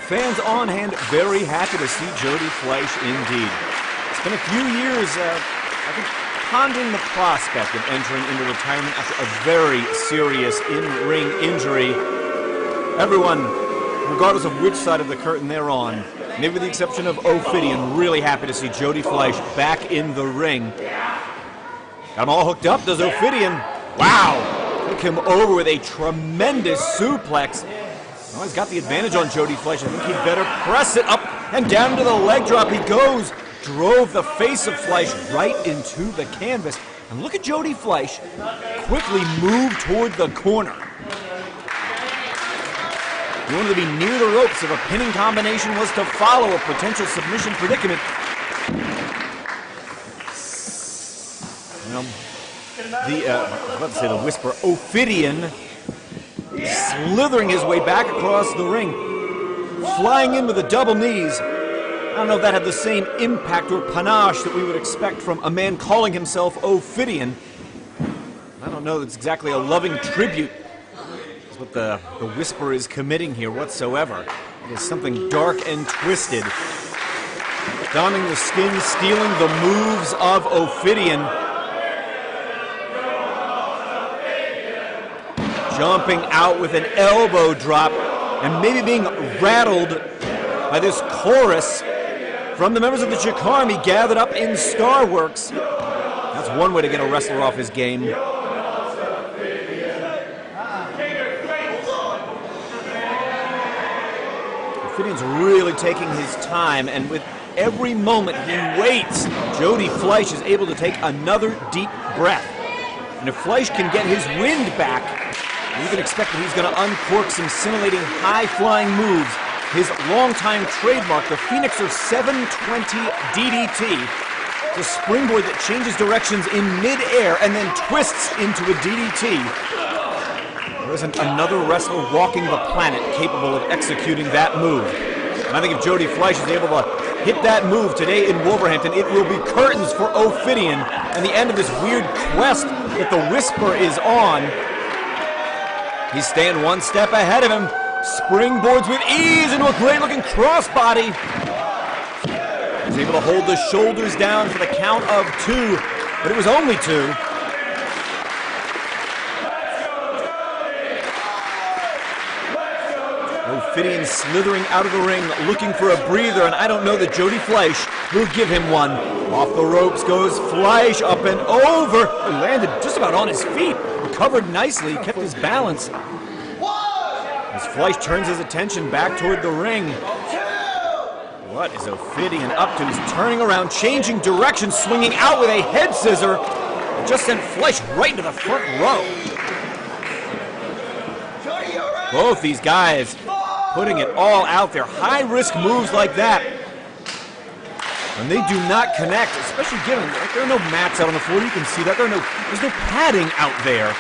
Fans on hand, very happy to see Jody Fleisch indeed. It's been a few years, I think, pondering the prospect of entering into retirement after a very serious in-ring injury. Everyone, regardless of which side of the curtain they're on, maybe with the exception of Ophidian, really happy to see Jody Fleisch back in the ring. Got him all hooked up, does Ophidian. Wow! Took him over with a tremendous suplex. Well, he's got the advantage on Jody Fleisch. I think he'd better press it up and down to the leg drop he goes. Drove the face of Fleisch right into the canvas. And look at Jody Fleisch quickly move toward the corner. He wanted to be near the ropes if a pinning combination was to follow a potential submission predicament. Well, the Whisper, Ophidian, slithering his way back across the ring, flying in with the double knees. I don't know if that had the same impact or panache that we would expect from a man calling himself Ophidian. I don't know that's exactly a loving tribute. That's what the Whisper is committing here whatsoever. It is something dark and twisted. Donning the skin, stealing the moves of Ophidian. Jumping out with an elbow drop and maybe being rattled by this chorus from the members of the Chikara Army gathered up in Starworks. That's one way to get a wrestler off his game. Ophidian's really taking his time, and with every moment he waits, Jody Fleisch is able to take another deep breath. And if Fleisch can get his wind back, you can expect that he's going to uncork some scintillating high-flying moves. His longtime trademark, the Phoenixer 720 DDT, the springboard that changes directions in mid-air and then twists into a DDT. There isn't another wrestler walking the planet capable of executing that move. And I think if Jody Fleisch is able to hit that move today in Wolverhampton, it will be curtains for Ophidian and the end of this weird quest that the Whisper is on. He's staying one step ahead of him. Springboards with ease into a great-looking crossbody. He's able to hold the shoulders down for the count of 2, but it was only 2. Ophidian slithering out of the ring, looking for a breather, and I don't know that Jody Fleisch will give him one. Off the ropes goes Fleisch, up and over. He landed just about on his feet. Recovered nicely, kept his balance. As Fleisch turns his attention back toward the ring. What is Ophidian up to? He's turning around, changing direction, swinging out with a head scissor. It just sent Fleisch right into the front row. Both these guys putting it all out there. High-risk moves like that. And they do not connect, especially given there are no mats out on the floor. You can see that. There's no padding out there.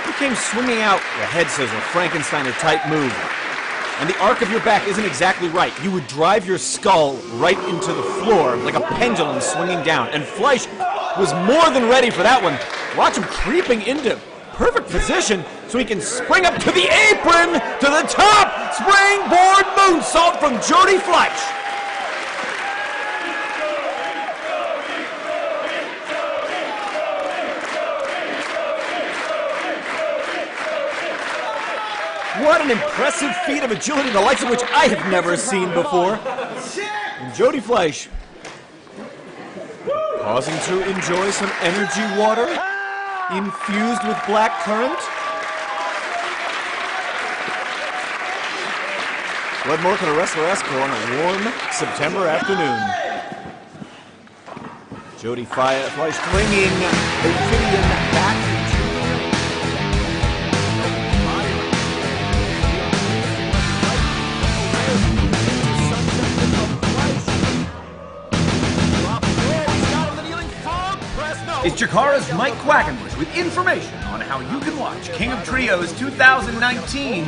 He came swinging out with a head scissor, Frankensteiner-type move. And the arc of your back isn't exactly right. You would drive your skull right into the floor like a pendulum swinging down. And Fleisch was more than ready for that one. Watch him creeping into perfect position so he can spring up to the apron, to the top. Springboard moonsault from Jody Fleisch. What an impressive feat of agility, the likes of which I have never seen before. And Jody Fleisch pausing to enjoy some energy water infused with black currant. What more can a wrestler ask for on a warm September afternoon? Jody Fleisch flinging Ophidian back. Is Chikara's Mike Quackenbush with information on how you can watch King of Trios 2019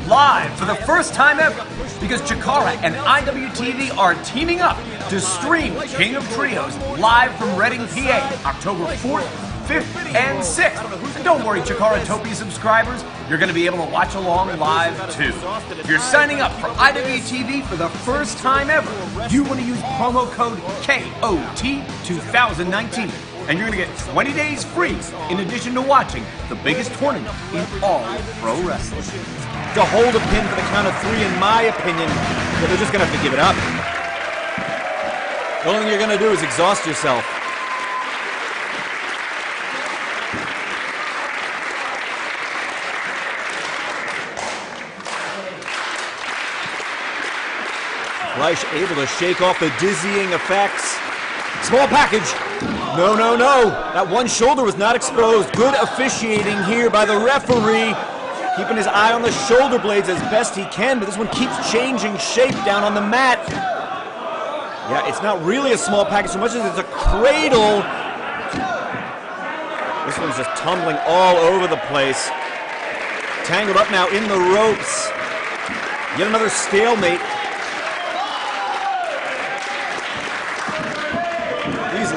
live for the first time ever, because Chikara and IWTV are teaming up to stream King of Trios live from Reading, PA, October 4th, 5th, and 6th. And don't worry, Chikaratopia subscribers, you're going to be able to watch along live too. If you're signing up for IWTV for the first time ever, you want to use promo code KOT2019. And you're going to get 20 days free in addition to watching the biggest tournament in all pro wrestling. To hold a pin for the count of 3, in my opinion, but they're just going to have to give it up. The only thing you're going to do is exhaust yourself. Fleisch able to shake off the dizzying effects. Small package. No, no, no. That one shoulder was not exposed. Good officiating here by the referee. Keeping his eye on the shoulder blades as best he can, but this one keeps changing shape down on the mat. Yeah, it's not really a small package so much as it's a cradle. This one's just tumbling all over the place. Tangled up now in the ropes. Yet another stalemate.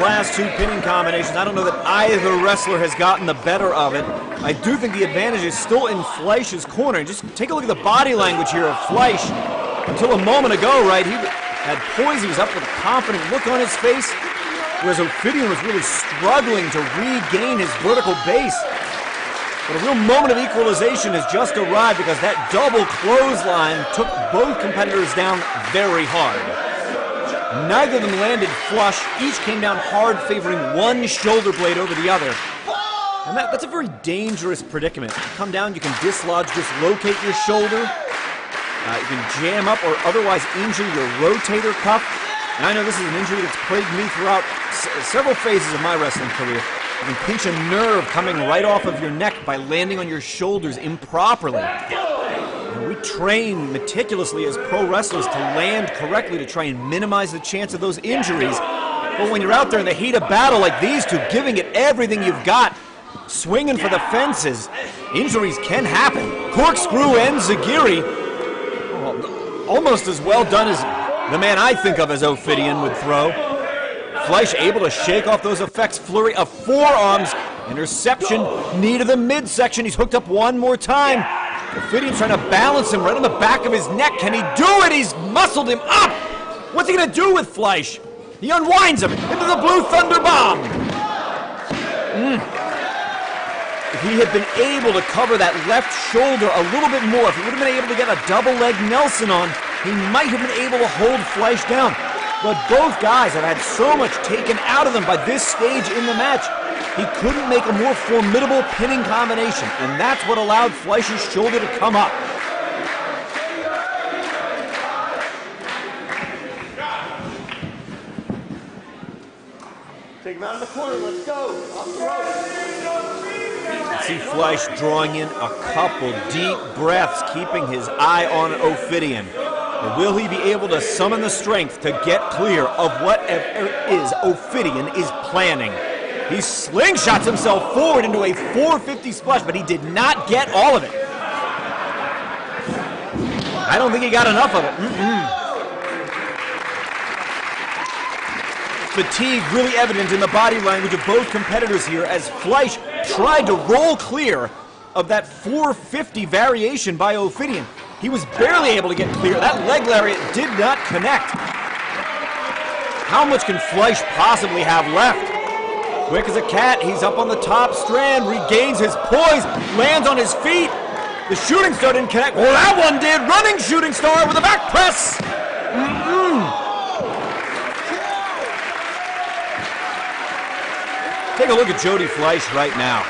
last two pinning combinations. I don't know that either wrestler has gotten the better of it. I do think the advantage is still in Fleisch's corner. Just take a look at the body language here of Fleisch. Until a moment ago, right, he had poise. He was up with a confident look on his face, whereas Ophidian was really struggling to regain his vertical base. But a real moment of equalization has just arrived because that double clothesline took both competitors down very hard. Neither of them landed flush. Each came down hard, favoring one shoulder blade over the other. And that's a very dangerous predicament. You come down, you can dislodge, dislocate your shoulder. You can jam up or otherwise injure your rotator cuff. And I know this is an injury that's plagued me throughout several phases of my wrestling career. You can pinch a nerve coming right off of your neck by landing on your shoulders improperly. And we train meticulously as pro wrestlers to land correctly to try and minimize the chance of those injuries. But when you're out there in the heat of battle like these two, giving it everything you've got, swinging for the fences, injuries can happen. Corkscrew and Zagiri, well, almost as well done as the man I think of as Ophidian would throw. Fleisch able to shake off those effects. Flurry of forearms. Interception. Knee to the midsection. He's hooked up one more time. Ophidian's trying to balance him right on the back of his neck. Can he do it? He's muscled him up. What's he going to do with Fleisch? He unwinds him into the Blue Thunder Bomb. If he had been able to cover that left shoulder a little bit more, if he would have been able to get a double leg Nelson on, he might have been able to hold Fleisch down. But both guys have had so much taken out of them by this stage in the match. He couldn't make a more formidable pinning combination, and that's what allowed Fleisch's shoulder to come up. Take him out of the corner, let's go. Off the rope. See Fleisch drawing in a couple deep breaths, keeping his eye on Ophidian. But will he be able to summon the strength to get clear of whatever it is Ophidian is planning? He slingshots himself forward into a 450 splash, but he did not get all of it. I don't think he got enough of it. Fatigue really evident in the body language of both competitors here as Fleisch tried to roll clear of that 450 variation by Ophidian. He was barely able to get clear. That leg lariat did not connect. How much can Fleisch possibly have left? Quick as a cat, he's up on the top strand, regains his poise, lands on his feet. The shooting star didn't connect. Well, that one did. Running shooting star with a back press. Take a look at Jody Fleisch right now.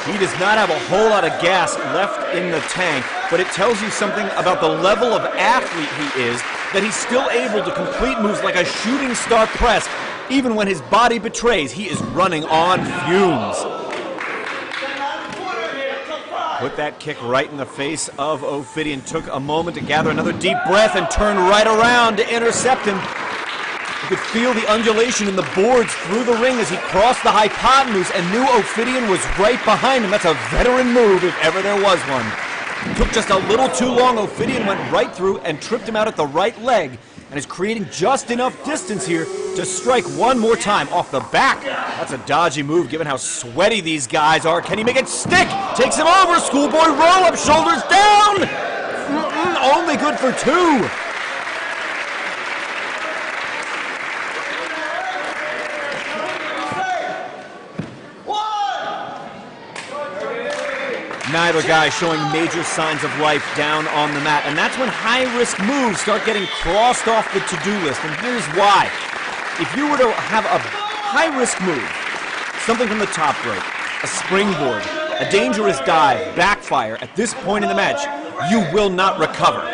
He does not have a whole lot of gas left in the tank, but it tells you something about the level of athlete he is, that he's still able to complete moves like a shooting star press, even when his body betrays he is running on fumes. Put that kick right in the face of Ophidian. Took a moment to gather another deep breath and turn right around to intercept him. You could feel the undulation in the boards through the ring as he crossed the hypotenuse and knew Ophidian was right behind him. That's a veteran move if ever there was one. It took just a little too long. Ophidian went right through and tripped him out at the right leg and is creating just enough distance here to strike one more time off the back. That's a dodgy move given how sweaty these guys are. Can he make it stick? Takes him over. Schoolboy roll-up, shoulders down. Only good for two. Neither guy showing major signs of life down on the mat. And that's when high-risk moves start getting crossed off the to-do list. And here's why. If you were to have a high-risk move, something from the top rope, a springboard, a dangerous dive, backfire, at this point in the match, you will not recover.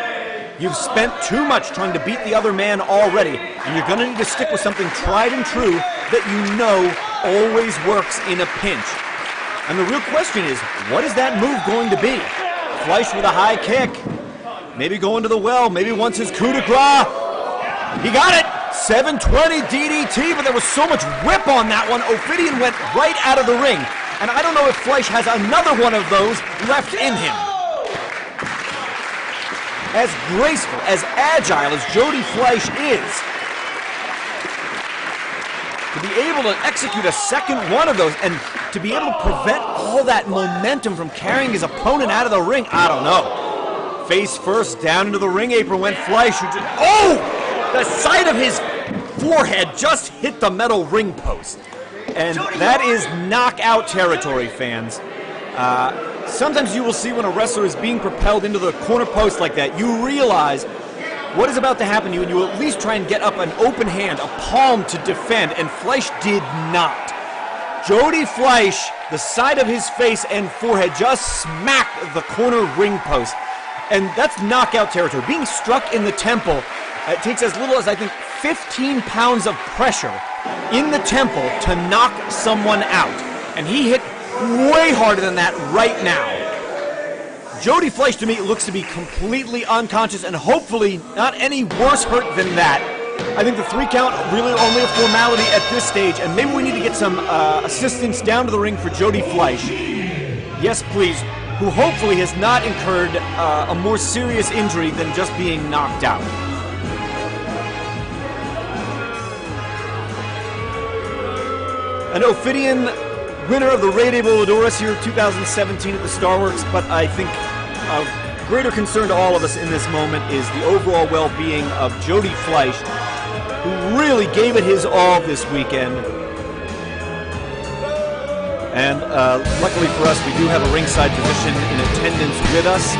You've spent too much trying to beat the other man already, and you're going to need to stick with something tried and true that you know always works in a pinch. And the real question is, what is that move going to be? Fleisch with a high kick. Maybe going to the well. Maybe wants his coup de grace. He got it. 720 DDT, but there was so much whip on that one. Ophidian went right out of the ring. And I don't know if Fleisch has another one of those left in him. As graceful, as agile as Jody Fleisch is, to be able to execute a second one of those and to be able to prevent all that momentum from carrying his opponent out of the ring, I don't know. Face first down into the ring apron went Fleisch, who just, oh! The side of his forehead just hit the metal ring post. And that is knockout territory, fans. Sometimes you will see when a wrestler is being propelled into the corner post like that, you realize what is about to happen to you, and you at least try and get up an open hand, a palm to defend, and Fleisch did not. Jody Fleisch, the side of his face and forehead just smacked the corner ring post. And that's knockout territory. Being struck in the temple, it takes as little as, I think, 15 pounds of pressure in the temple to knock someone out. And he hit way harder than that right now. Jody Fleisch, to me, looks to be completely unconscious and hopefully not any worse hurt than that. I think the 3 count really only a formality at this stage, and maybe we need to get some assistance down to the ring for Jody Fleisch. Yes, please. Who hopefully has not incurred a more serious injury than just being knocked out. An Ophidian winner of the Rey de Voladores here 2017 at the Starworks, but I think of greater concern to all of us in this moment is the overall well-being of Jody Fleisch, who really gave it his all this weekend. And luckily for us, we do have a ringside physician in attendance with us.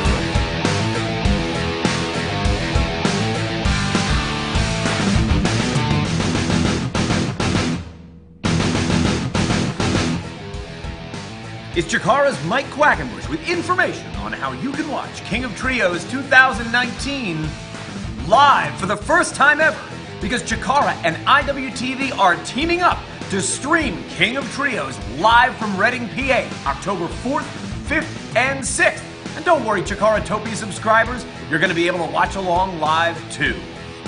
It's Chikara's Mike Quackenbush with information on how you can watch King of Trios 2019 live for the first time ever, because Chikara and IWTV are teaming up to stream King of Trios live from Reading, PA, October 4th, 5th, and 6th. And don't worry, Chikaratopia subscribers, you're going to be able to watch along live too.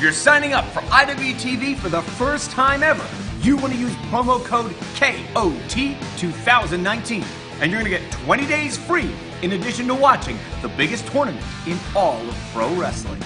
You're signing up for IWTV for the first time ever. You want to use promo code KOT2019, and you're going to get 20 days free in addition to watching the biggest tournament in all of pro wrestling.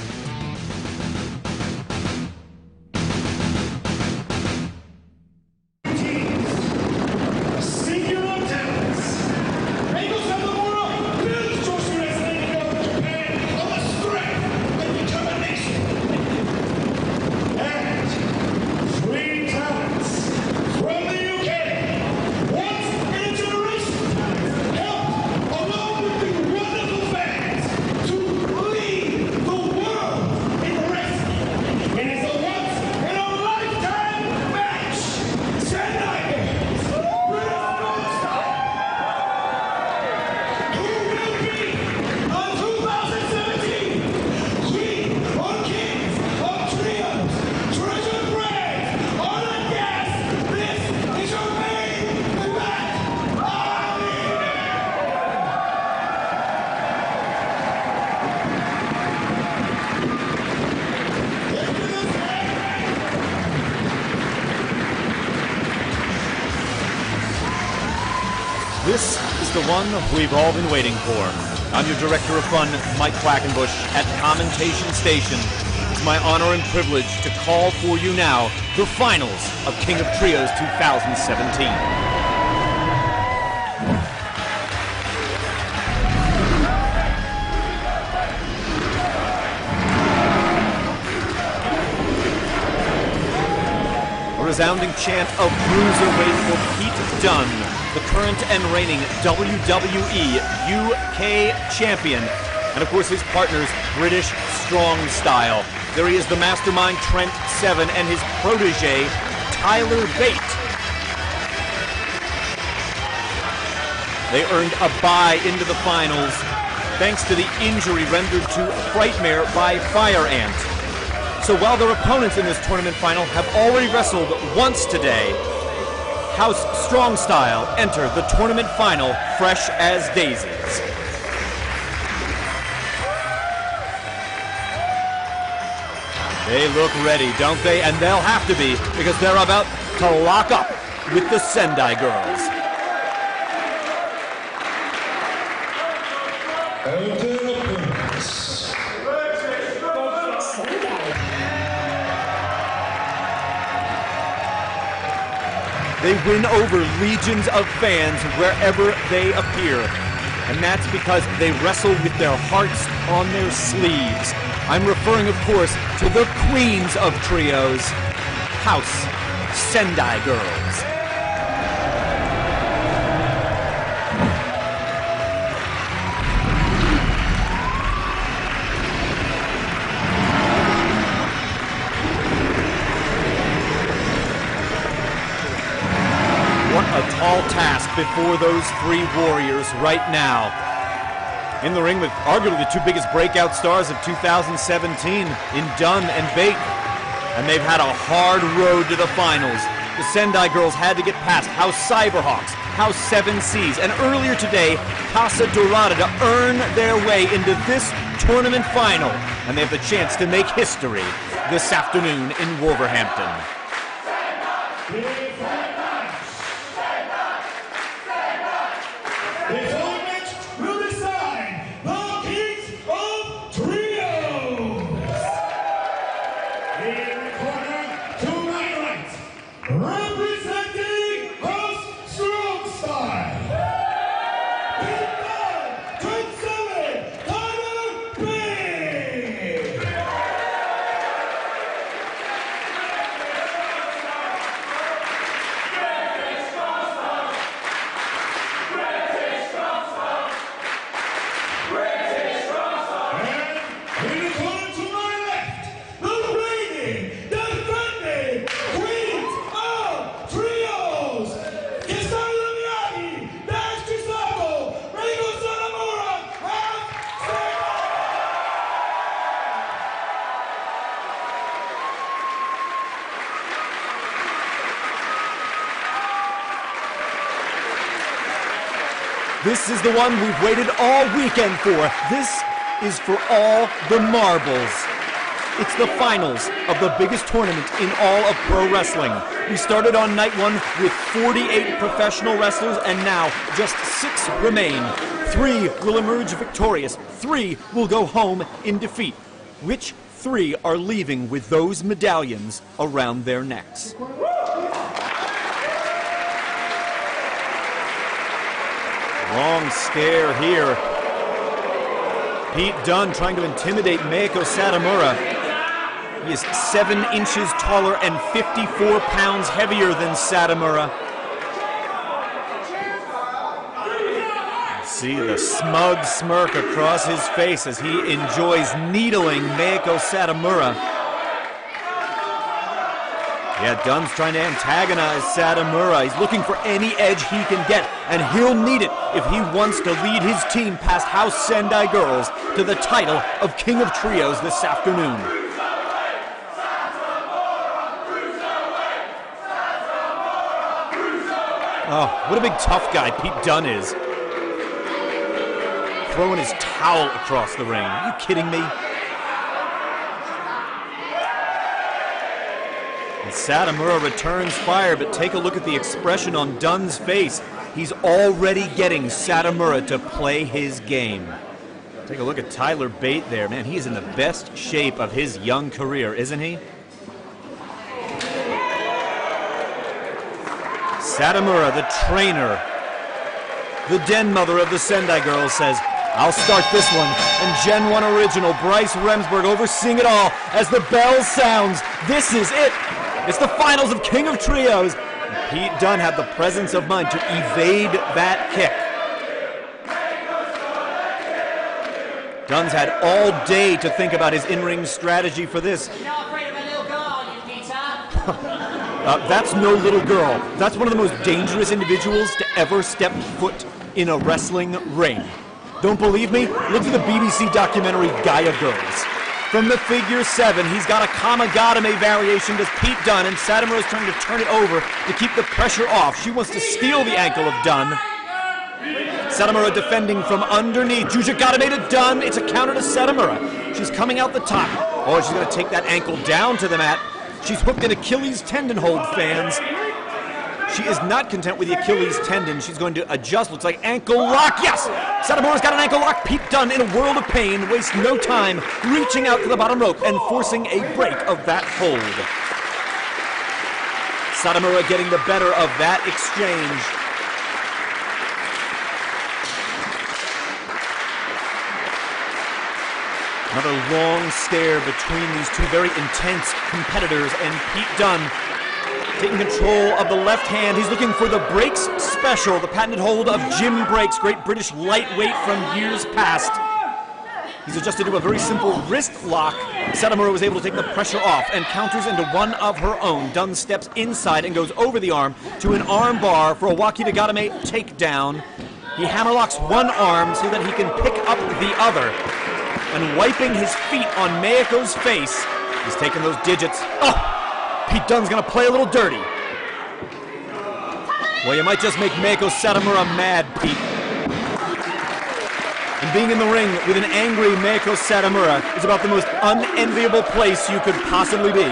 This is the one we've all been waiting for. I'm your Director of Fun, Mike Quackenbush, at Commentation Station. It's my honor and privilege to call for you now the finals of King of Trios 2017. A resounding chant of Cruiserweight for Pete Dunne, the current and reigning WWE UK champion, and of course his partners, British Strong Style. There he is, the mastermind Trent Seven, and his protege, Tyler Bate. They earned a bye into the finals thanks to the injury rendered to Frightmare by Fire Ant. So while their opponents in this tournament final have already wrestled once today, House Strong Style enter the tournament final fresh as daisies. They look ready, don't they? And they'll have to be, because they're about to lock up with the Sendai Girls. they win over legions of fans wherever they appear. And that's because they wrestle with their hearts on their sleeves. I'm referring, of course, to the queens of trios, House Sendai Girls. What a tall task before those three warriors right now. In the ring with arguably the two biggest breakout stars of 2017 in Dunn and Bate. And they've had a hard road to the finals. The Sendai Girls had to get past House Cyberhawks, House 7Cs, and earlier today, Casa Dorada to earn their way into this tournament final. And they have the chance to make history this afternoon in Wolverhampton. This whole match will decide the Kings of Trios. In the corner to my right, representing House Strong Style, This is the one we've waited all weekend for. This is for all the marbles. It's the finals of the biggest tournament in all of pro wrestling. We started on night one with 48 professional wrestlers, and now just 6 remain. 3 will emerge victorious. 3 will go home in defeat. Which 3 are leaving with those medallions around their necks? Long stare here. Pete Dunne trying to intimidate Meiko Satomura. He is 7 inches taller and 54 pounds heavier than Satomura. See the smug smirk across his face as he enjoys needling Meiko Satomura. Yeah, Dunn's trying to antagonize Satomura. He's looking for any edge he can get, and he'll need it if he wants to lead his team past House Sendai Girls to the title of King of Trios this afternoon. Oh, what a big tough guy Pete Dunne is. Throwing his towel across the ring. Are you kidding me? And Satomura returns fire, but take a look at the expression on Dunn's face. He's already getting Satomura to play his game. Take a look at Tyler Bate there. Man, he's in the best shape of his young career, isn't he? Satomura, the trainer, the den mother of the Sendai Girls, says, "I'll start this one." And Gen 1 original Bryce Remsburg overseeing it all as the bell sounds. This is it. It's the finals of King of Trios. And Pete Dunne had the presence of mind to evade that kick. Dunne's had all day to think about his in-ring strategy for this. You're not afraid of a little girl, are you, Peter? That's no little girl. That's one of the most dangerous individuals to ever step foot in a wrestling ring. Don't believe me? Look at the BBC documentary Gaia Girls. From the figure 7, he's got a Kamagatame variation, does Pete Dunne, and Satomura's trying to turn it over to keep the pressure off. She wants to steal the ankle of Dunne. Satomura defending from underneath. Jujigatame to Dunne. It's a counter to Satomura. She's coming out the top. Oh, she's going to take that ankle down to the mat. She's hooked an Achilles tendon hold, fans. She is not content with the Achilles tendon. She's going to adjust. Looks like ankle lock. Yes! Satomura's got an ankle lock. Pete Dunne, in a world of pain, wastes no time reaching out to the bottom rope and forcing a break of that hold. Satomura getting the better of that exchange. Another long stare between these two very intense competitors, and Pete Dunne taking control of the left hand. He's looking for the Brakes Special, the patented hold of Jim Brakes, great British lightweight from years past. He's adjusted to a very simple wrist lock. Satomura was able to take the pressure off and counters into one of her own. Dunne steps inside and goes over the arm to an arm bar for a Wakidagatame takedown. He hammerlocks one arm so that he can pick up the other. And wiping his feet on Meiko's face, he's taking those digits. Oh! Pete Dunne's gonna play a little dirty. Well, you might just make Meiko Satomura mad, Pete. And being in the ring with an angry Meiko Satomura is about the most unenviable place you could possibly be.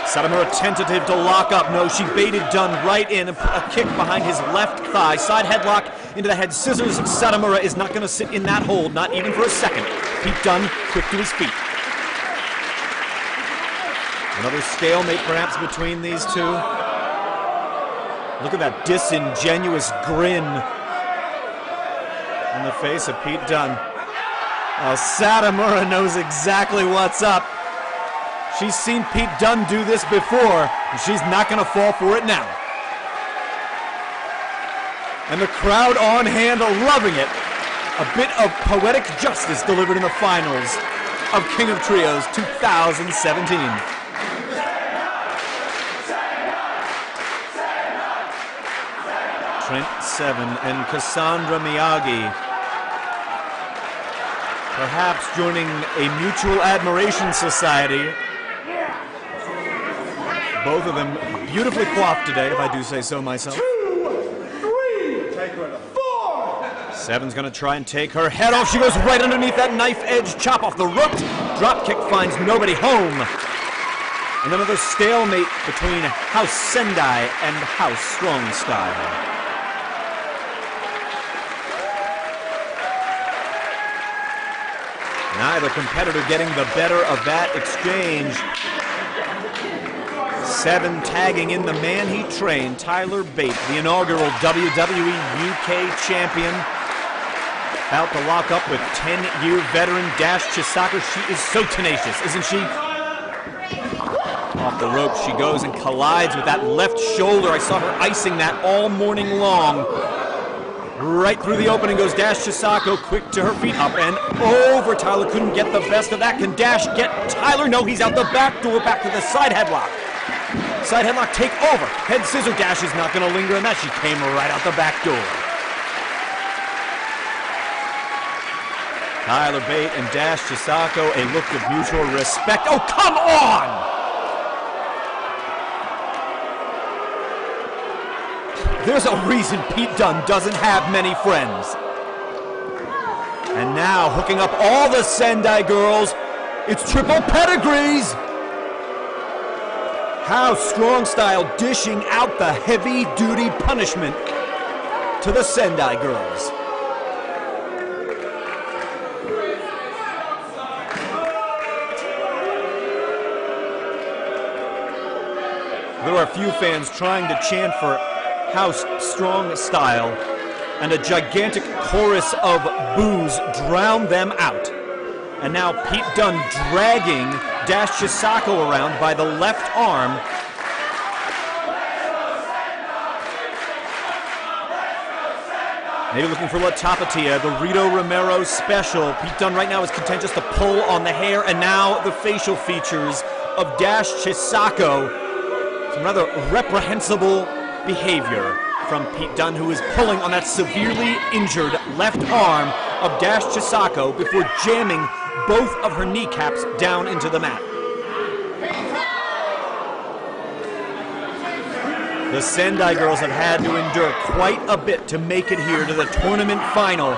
Satomura tentative to lock up. No, she baited Dunne right in and put a kick behind his left thigh. Side headlock into the head scissors. Satomura is not going to sit in that hold, not even for a second. Pete Dunne quick to his feet. Another stalemate perhaps between these two. Look at that disingenuous grin on the face of Pete Dunne. Oh, Satomura knows exactly what's up. She's seen Pete Dunne do this before, and she's not going to fall for it now. And the crowd on hand are loving it. A bit of poetic justice delivered in the finals of King of Trios 2017. Trent Seven and Cassandra Miyagi perhaps joining a mutual admiration society. Both of them beautifully coiffed today, if I do say so myself. 2, 3, take her to 4. Seven's gonna try and take her head off. She goes right underneath that knife edge chop off the rope. Drop kick finds nobody home. And another stalemate between House Sendai and House Strong Style. Neither competitor getting the better of that exchange. Seven tagging in the man he trained, Tyler Bate, the inaugural WWE UK champion. About to lock up with 10-year veteran Dash Chisako. She is so tenacious, isn't she? Off the rope she goes and collides with that left shoulder. I saw her icing that all morning long. Right through the opening goes Dash Chisako, quick to her feet, up and over. Tyler couldn't get the best of that. Can Dash get Tyler? No, he's out the back door, back to the side headlock. Side headlock take over. Head scissor. Dash is not going to linger in that. She came right out the back door. Tyler Bate and Dash Chisako, a look of mutual respect. Oh, come on! There's a reason Pete Dunne doesn't have many friends. And now, hooking up all the Sendai girls, it's triple pedigrees! How Strong Style dishing out the heavy-duty punishment to the Sendai girls. There are a few fans trying to chant for House Strong Style, and a gigantic chorus of boos drowned them out. And now Pete Dunne dragging Dash Chisako around by the left arm. Maybe looking for La Tapatia, the Rito Romero special. Pete Dunne right now is content just to pull on the hair, and now the facial features of Dash Chisako. Some rather reprehensible behavior from Pete Dunne, who is pulling on that severely injured left arm of Dash Chisako before jamming both of her kneecaps down into the mat. The Sendai girls have had to endure quite a bit to make it here to the tournament final.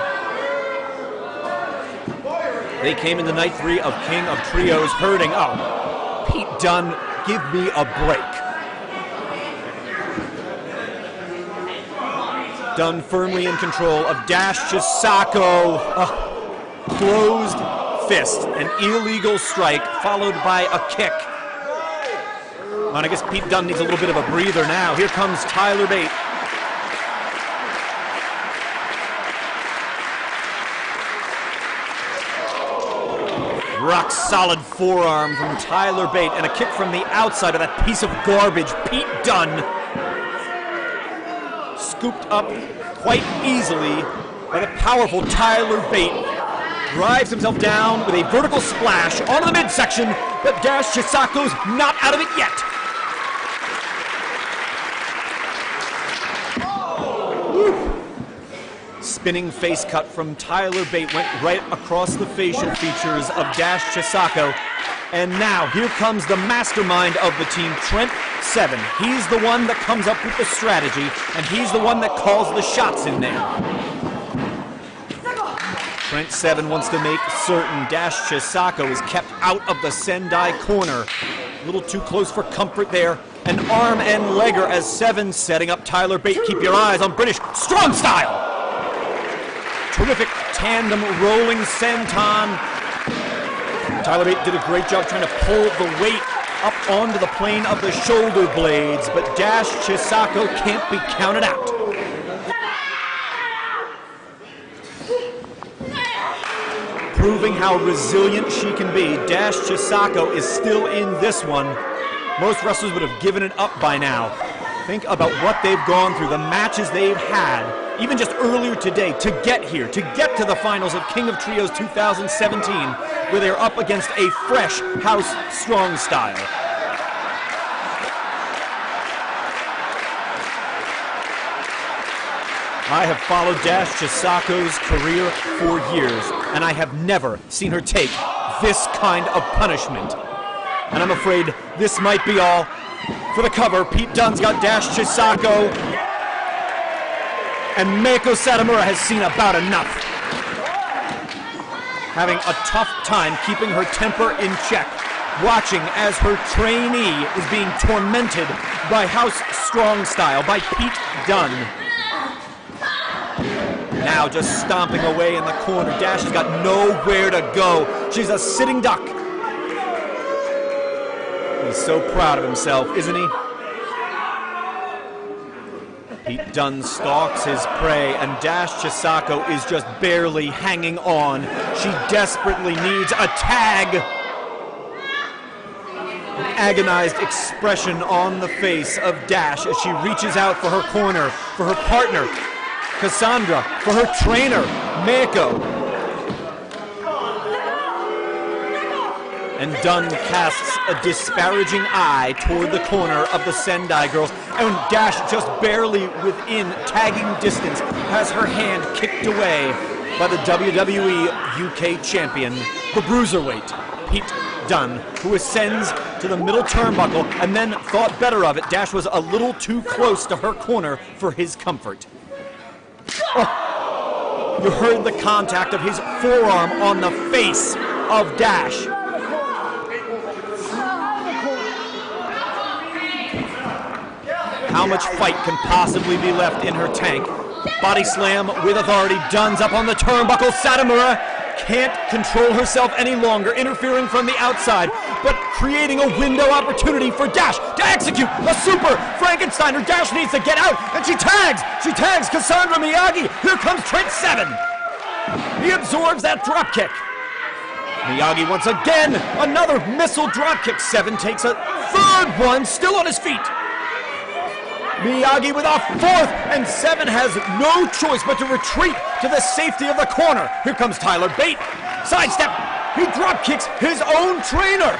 They came into night 3 of King of Trios hurting. Oh, Pete Dunne, give me a break. Dunne firmly in control of Dash Chisako. Oh, closed fist, an illegal strike followed by a kick. And I guess Pete Dunne needs a little bit of a breather now. Here comes Tyler Bate. Rock solid forearm from Tyler Bate and a kick from the outside of that piece of garbage, Pete Dunne. Scooped up quite easily by the powerful Tyler Bate. Drives himself down with a vertical splash onto the midsection, but Dash Chisako's not out of it yet. Spinning face cut from Tyler Bate went right across the facial features of Dash Chisako. And now, here comes the mastermind of the team, Trent Seven. He's the one that comes up with the strategy, and he's the one that calls the shots in there. Trent Seven wants to make certain Dash Chisako is kept out of the Sendai corner. A little too close for comfort there. An arm and legger as Seven setting up Tyler Bate. Keep your eyes on British Strong Style. Terrific tandem rolling senton. Tyler Bate did a great job trying to pull the weight up onto the plane of the shoulder blades, but Dash Chisako can't be counted out. Proving how resilient she can be, Dash Chisako is still in this one. Most wrestlers would have given it up by now. Think about what they've gone through, the matches they've had, even just earlier today, to get here, to get to the finals of King of Trios 2017, where they're up against a fresh House Strong Style. I have followed Dash Chisako's career for years, and I have never seen her take this kind of punishment. And I'm afraid this might be all. For the cover, Pete Dunne's got Dash Chisako, and Meiko Satomura has seen about enough. Having a tough time keeping her temper in check, watching as her trainee is being tormented by House Strong Style, by Pete Dunne. Now just stomping away in the corner. Dash has got nowhere to go. She's a sitting duck. He's so proud of himself, isn't he? Pete Dunne stalks his prey, and Dash Chisako is just barely hanging on. She desperately needs a tag. An agonized expression on the face of Dash as she reaches out for her corner, for her partner, Cassandra, for her trainer, Meiko. And Dunne casts a disparaging eye toward the corner of the Sendai girls, and Dash, just barely within tagging distance, has her hand kicked away by the WWE UK champion, the Bruiserweight, Pete Dunne, who ascends to the middle turnbuckle and then thought better of it. Dash was a little too close to her corner for his comfort. Oh, you heard the contact of his forearm on the face of Dash. How much fight can possibly be left in her tank? Body slam with authority. Dunne's up on the turnbuckle. Satomura can't control herself any longer, interfering from the outside, but creating a window opportunity for Dash to execute a super Frankensteiner. Dash needs to get out, and she tags! She tags Cassandra Miyagi. Here comes Trent Seven. He absorbs that dropkick. Miyagi once again, another missile dropkick. Seven takes a third one, still on his feet. Miyagi with a fourth, and Seven has no choice but to retreat to the safety of the corner. Here comes Tyler Bate. Sidestep. He drop kicks his own trainer.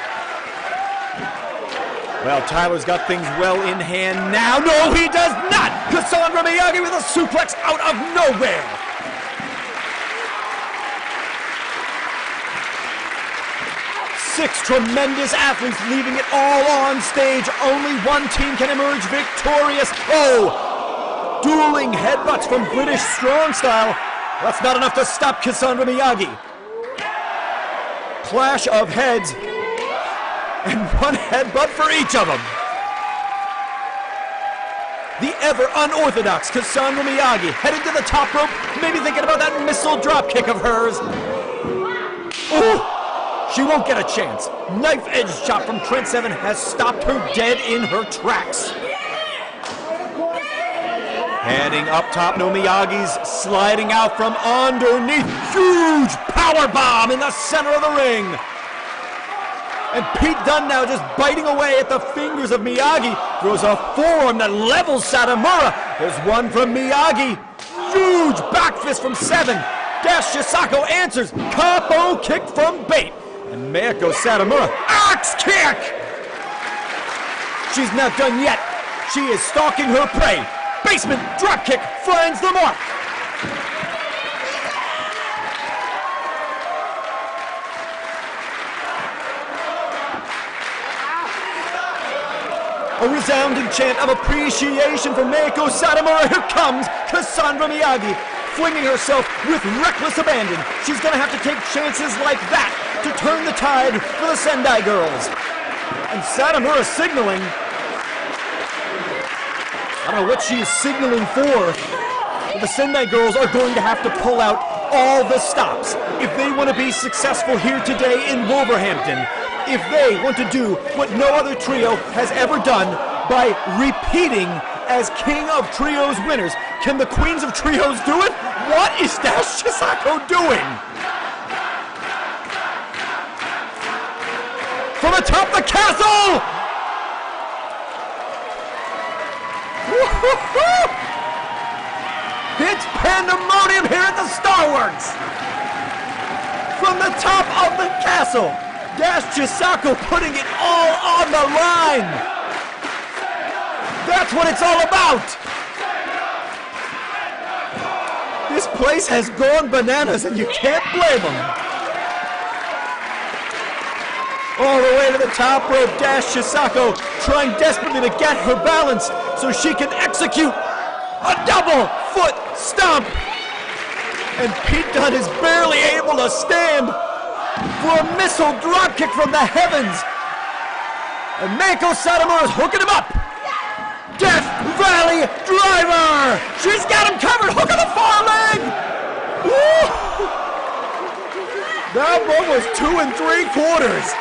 Well, Tyler's got things well in hand now. No, he does not. Cassandra Miyagi with a suplex out of nowhere. Six tremendous athletes leaving it all on stage. Only one team can emerge victorious. Oh, dueling headbutts from British Strong Style. That's not enough to stop Cassandra Miyagi. Clash of heads, and one headbutt for each of them. The ever unorthodox Cassandra Miyagi heading to the top rope, maybe thinking about that missile drop kick of hers. Oh, she won't get a chance. Knife edge chop from Trent Seven has stopped her dead in her tracks. Heading up top, no Miyagi's sliding out from underneath. Huge power bomb in the center of the ring. And Pete Dunne now just biting away at the fingers of Miyagi. Throws a forearm that levels Satomura. There's one from Miyagi. Huge back fist from Seven. Dash Chisako answers. Capo kick from Bate. And Meiko Satomura, axe kick! She's not done yet. She is stalking her prey. Basement dropkick finds the mark. A resounding chant of appreciation for Meiko Satomura. Here comes Cassandra Miyagi, flinging herself with reckless abandon. She's gonna have to take chances like that to turn the tide for the Sendai girls. And Satomura signaling. I don't know what she is signaling for, but the Sendai girls are going to have to pull out all the stops if they want to be successful here today in Wolverhampton. If they want to do what no other trio has ever done by repeating as King of Trios winners. Can the Queens of Trios do it? What is Dash Chisako doing? From atop the castle! It's pandemonium here at the Star Works! From the top of the castle, Dash Chisako putting it all on the line! That's what it's all about! This place has gone bananas and you can't blame them! All the way to the top rope, Dash Chisako trying desperately to get her balance so she can execute a double foot stomp! And Pete Dunne is barely able to stand for a missile dropkick from the heavens. And Meiko Satomura is hooking him up. Death Valley Driver! She's got him covered! Hook on the far leg! Woo! That one was 2 3/4.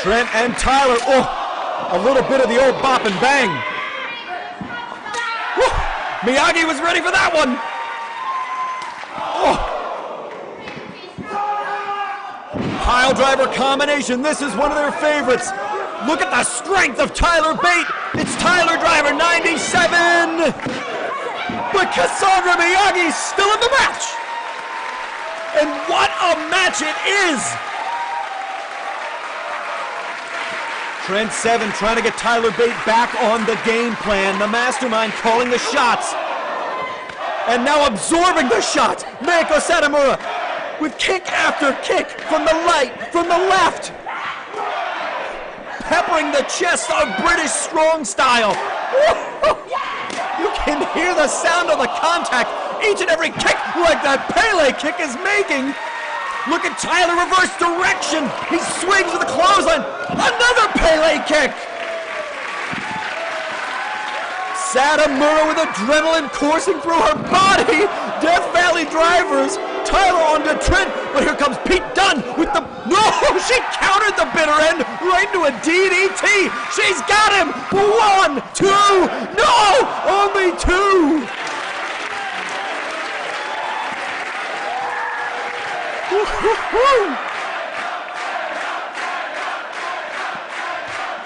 Trent and Tyler, a little bit of the old bop and bang. Woo! Miyagi was ready for that one. Pile driver combination, this is one of their favorites. Look at the strength of Tyler Bate. It's Tyler Driver 97. But Cassandra Miyagi's still in the match. And what a match it is. Trent Seven trying to get Tyler Bate back on the game plan. The mastermind calling the shots. And now absorbing the shots. Meiko Satomura with kick after kick from the right, from the left. Peppering the chest of British strong style. You can hear the sound of the contact. Each and every kick like that Pele kick is making. Look at Tyler reverse direction. He swings with a clothesline. Another Pele kick. Satomura with adrenaline coursing through her body. Death Valley Drivers. Tyler onto Trent, but here comes Pete Dunne with the... No! She countered the bitter end right into a DDT. She's got him. 1, 2. No! Only 2.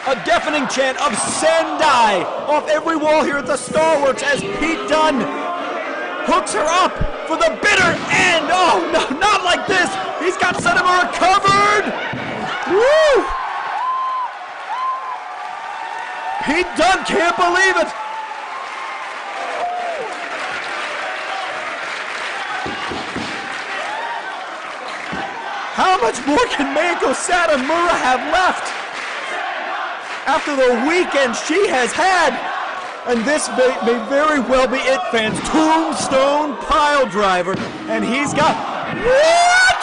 A deafening chant of Sendai off every wall here at the Star Works as Pete Dunne hooks her up for the bitter end. Oh, no, not like this. He's got Satomura covered. Woo! Pete Dunne can't believe it. How much more can Meiko Satomura have left after the weekend she has had? And this may very well be it, fans. Tombstone pile driver. And he's got... What?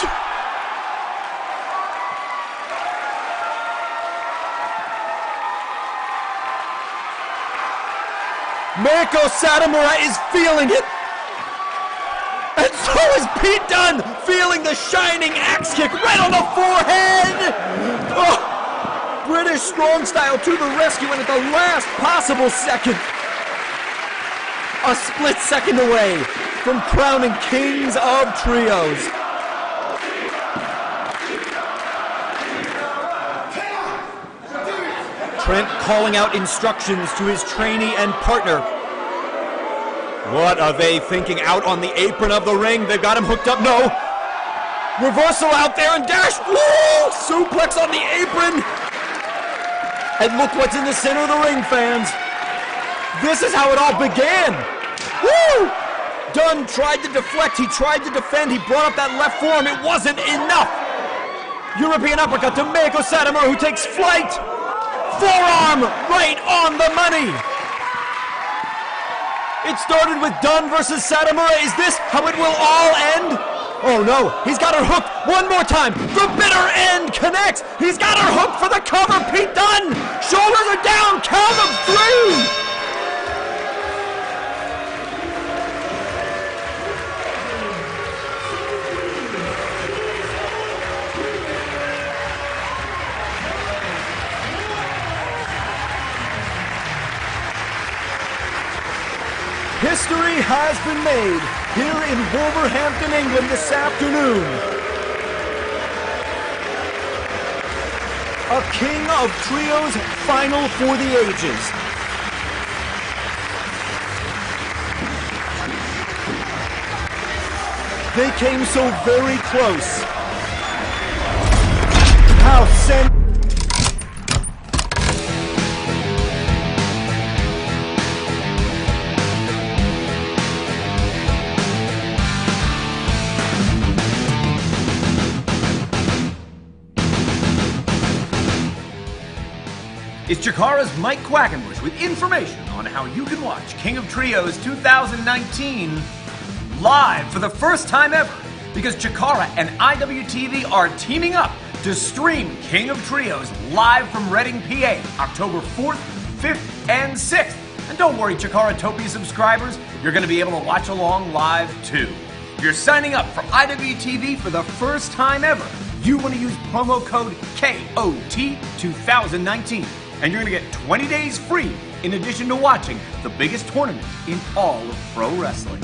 Meiko Satomura is feeling it. So is Pete Dunne, feeling the shining axe kick right on the forehead. Oh, British strong style to the rescue, and at the last possible second, a split second away from crowning Kings of Trios. Trent calling out instructions to his trainee and partner. What are they thinking? Out on the apron of the ring. They've got him hooked up. No. Reversal out there and dash. Woo! Suplex on the apron. And look what's in the center of the ring, fans. This is how it all began. Woo! Dunne tried to deflect. He tried to defend. He brought up that left forearm. It wasn't enough. European uppercut to Meiko Satomura, who takes flight. Forearm right on the money. It started with Dunne versus Satomura. Is this how it will all end? Oh no, he's got her hooked one more time. The bitter end connects. He's got her hooked for the cover. Pete Dunne, shoulders are down, count of 3. History has been made here in Wolverhampton, England this afternoon. A King of Trios final for the ages. They came so very close. How It's Chikara's Mike Quackenbush with information on how you can watch King of Trios 2019 live for the first time ever, because Chikara and IWTV are teaming up to stream King of Trios live from Reading, PA, October 4th, 5th, and 6th. And don't worry, Chikaratopia subscribers, you're going to be able to watch along live too. You're signing up for IWTV for the first time ever. You want to use promo code KOT2019. And you're going to get 20 days free in addition to watching the biggest tournament in all of pro wrestling.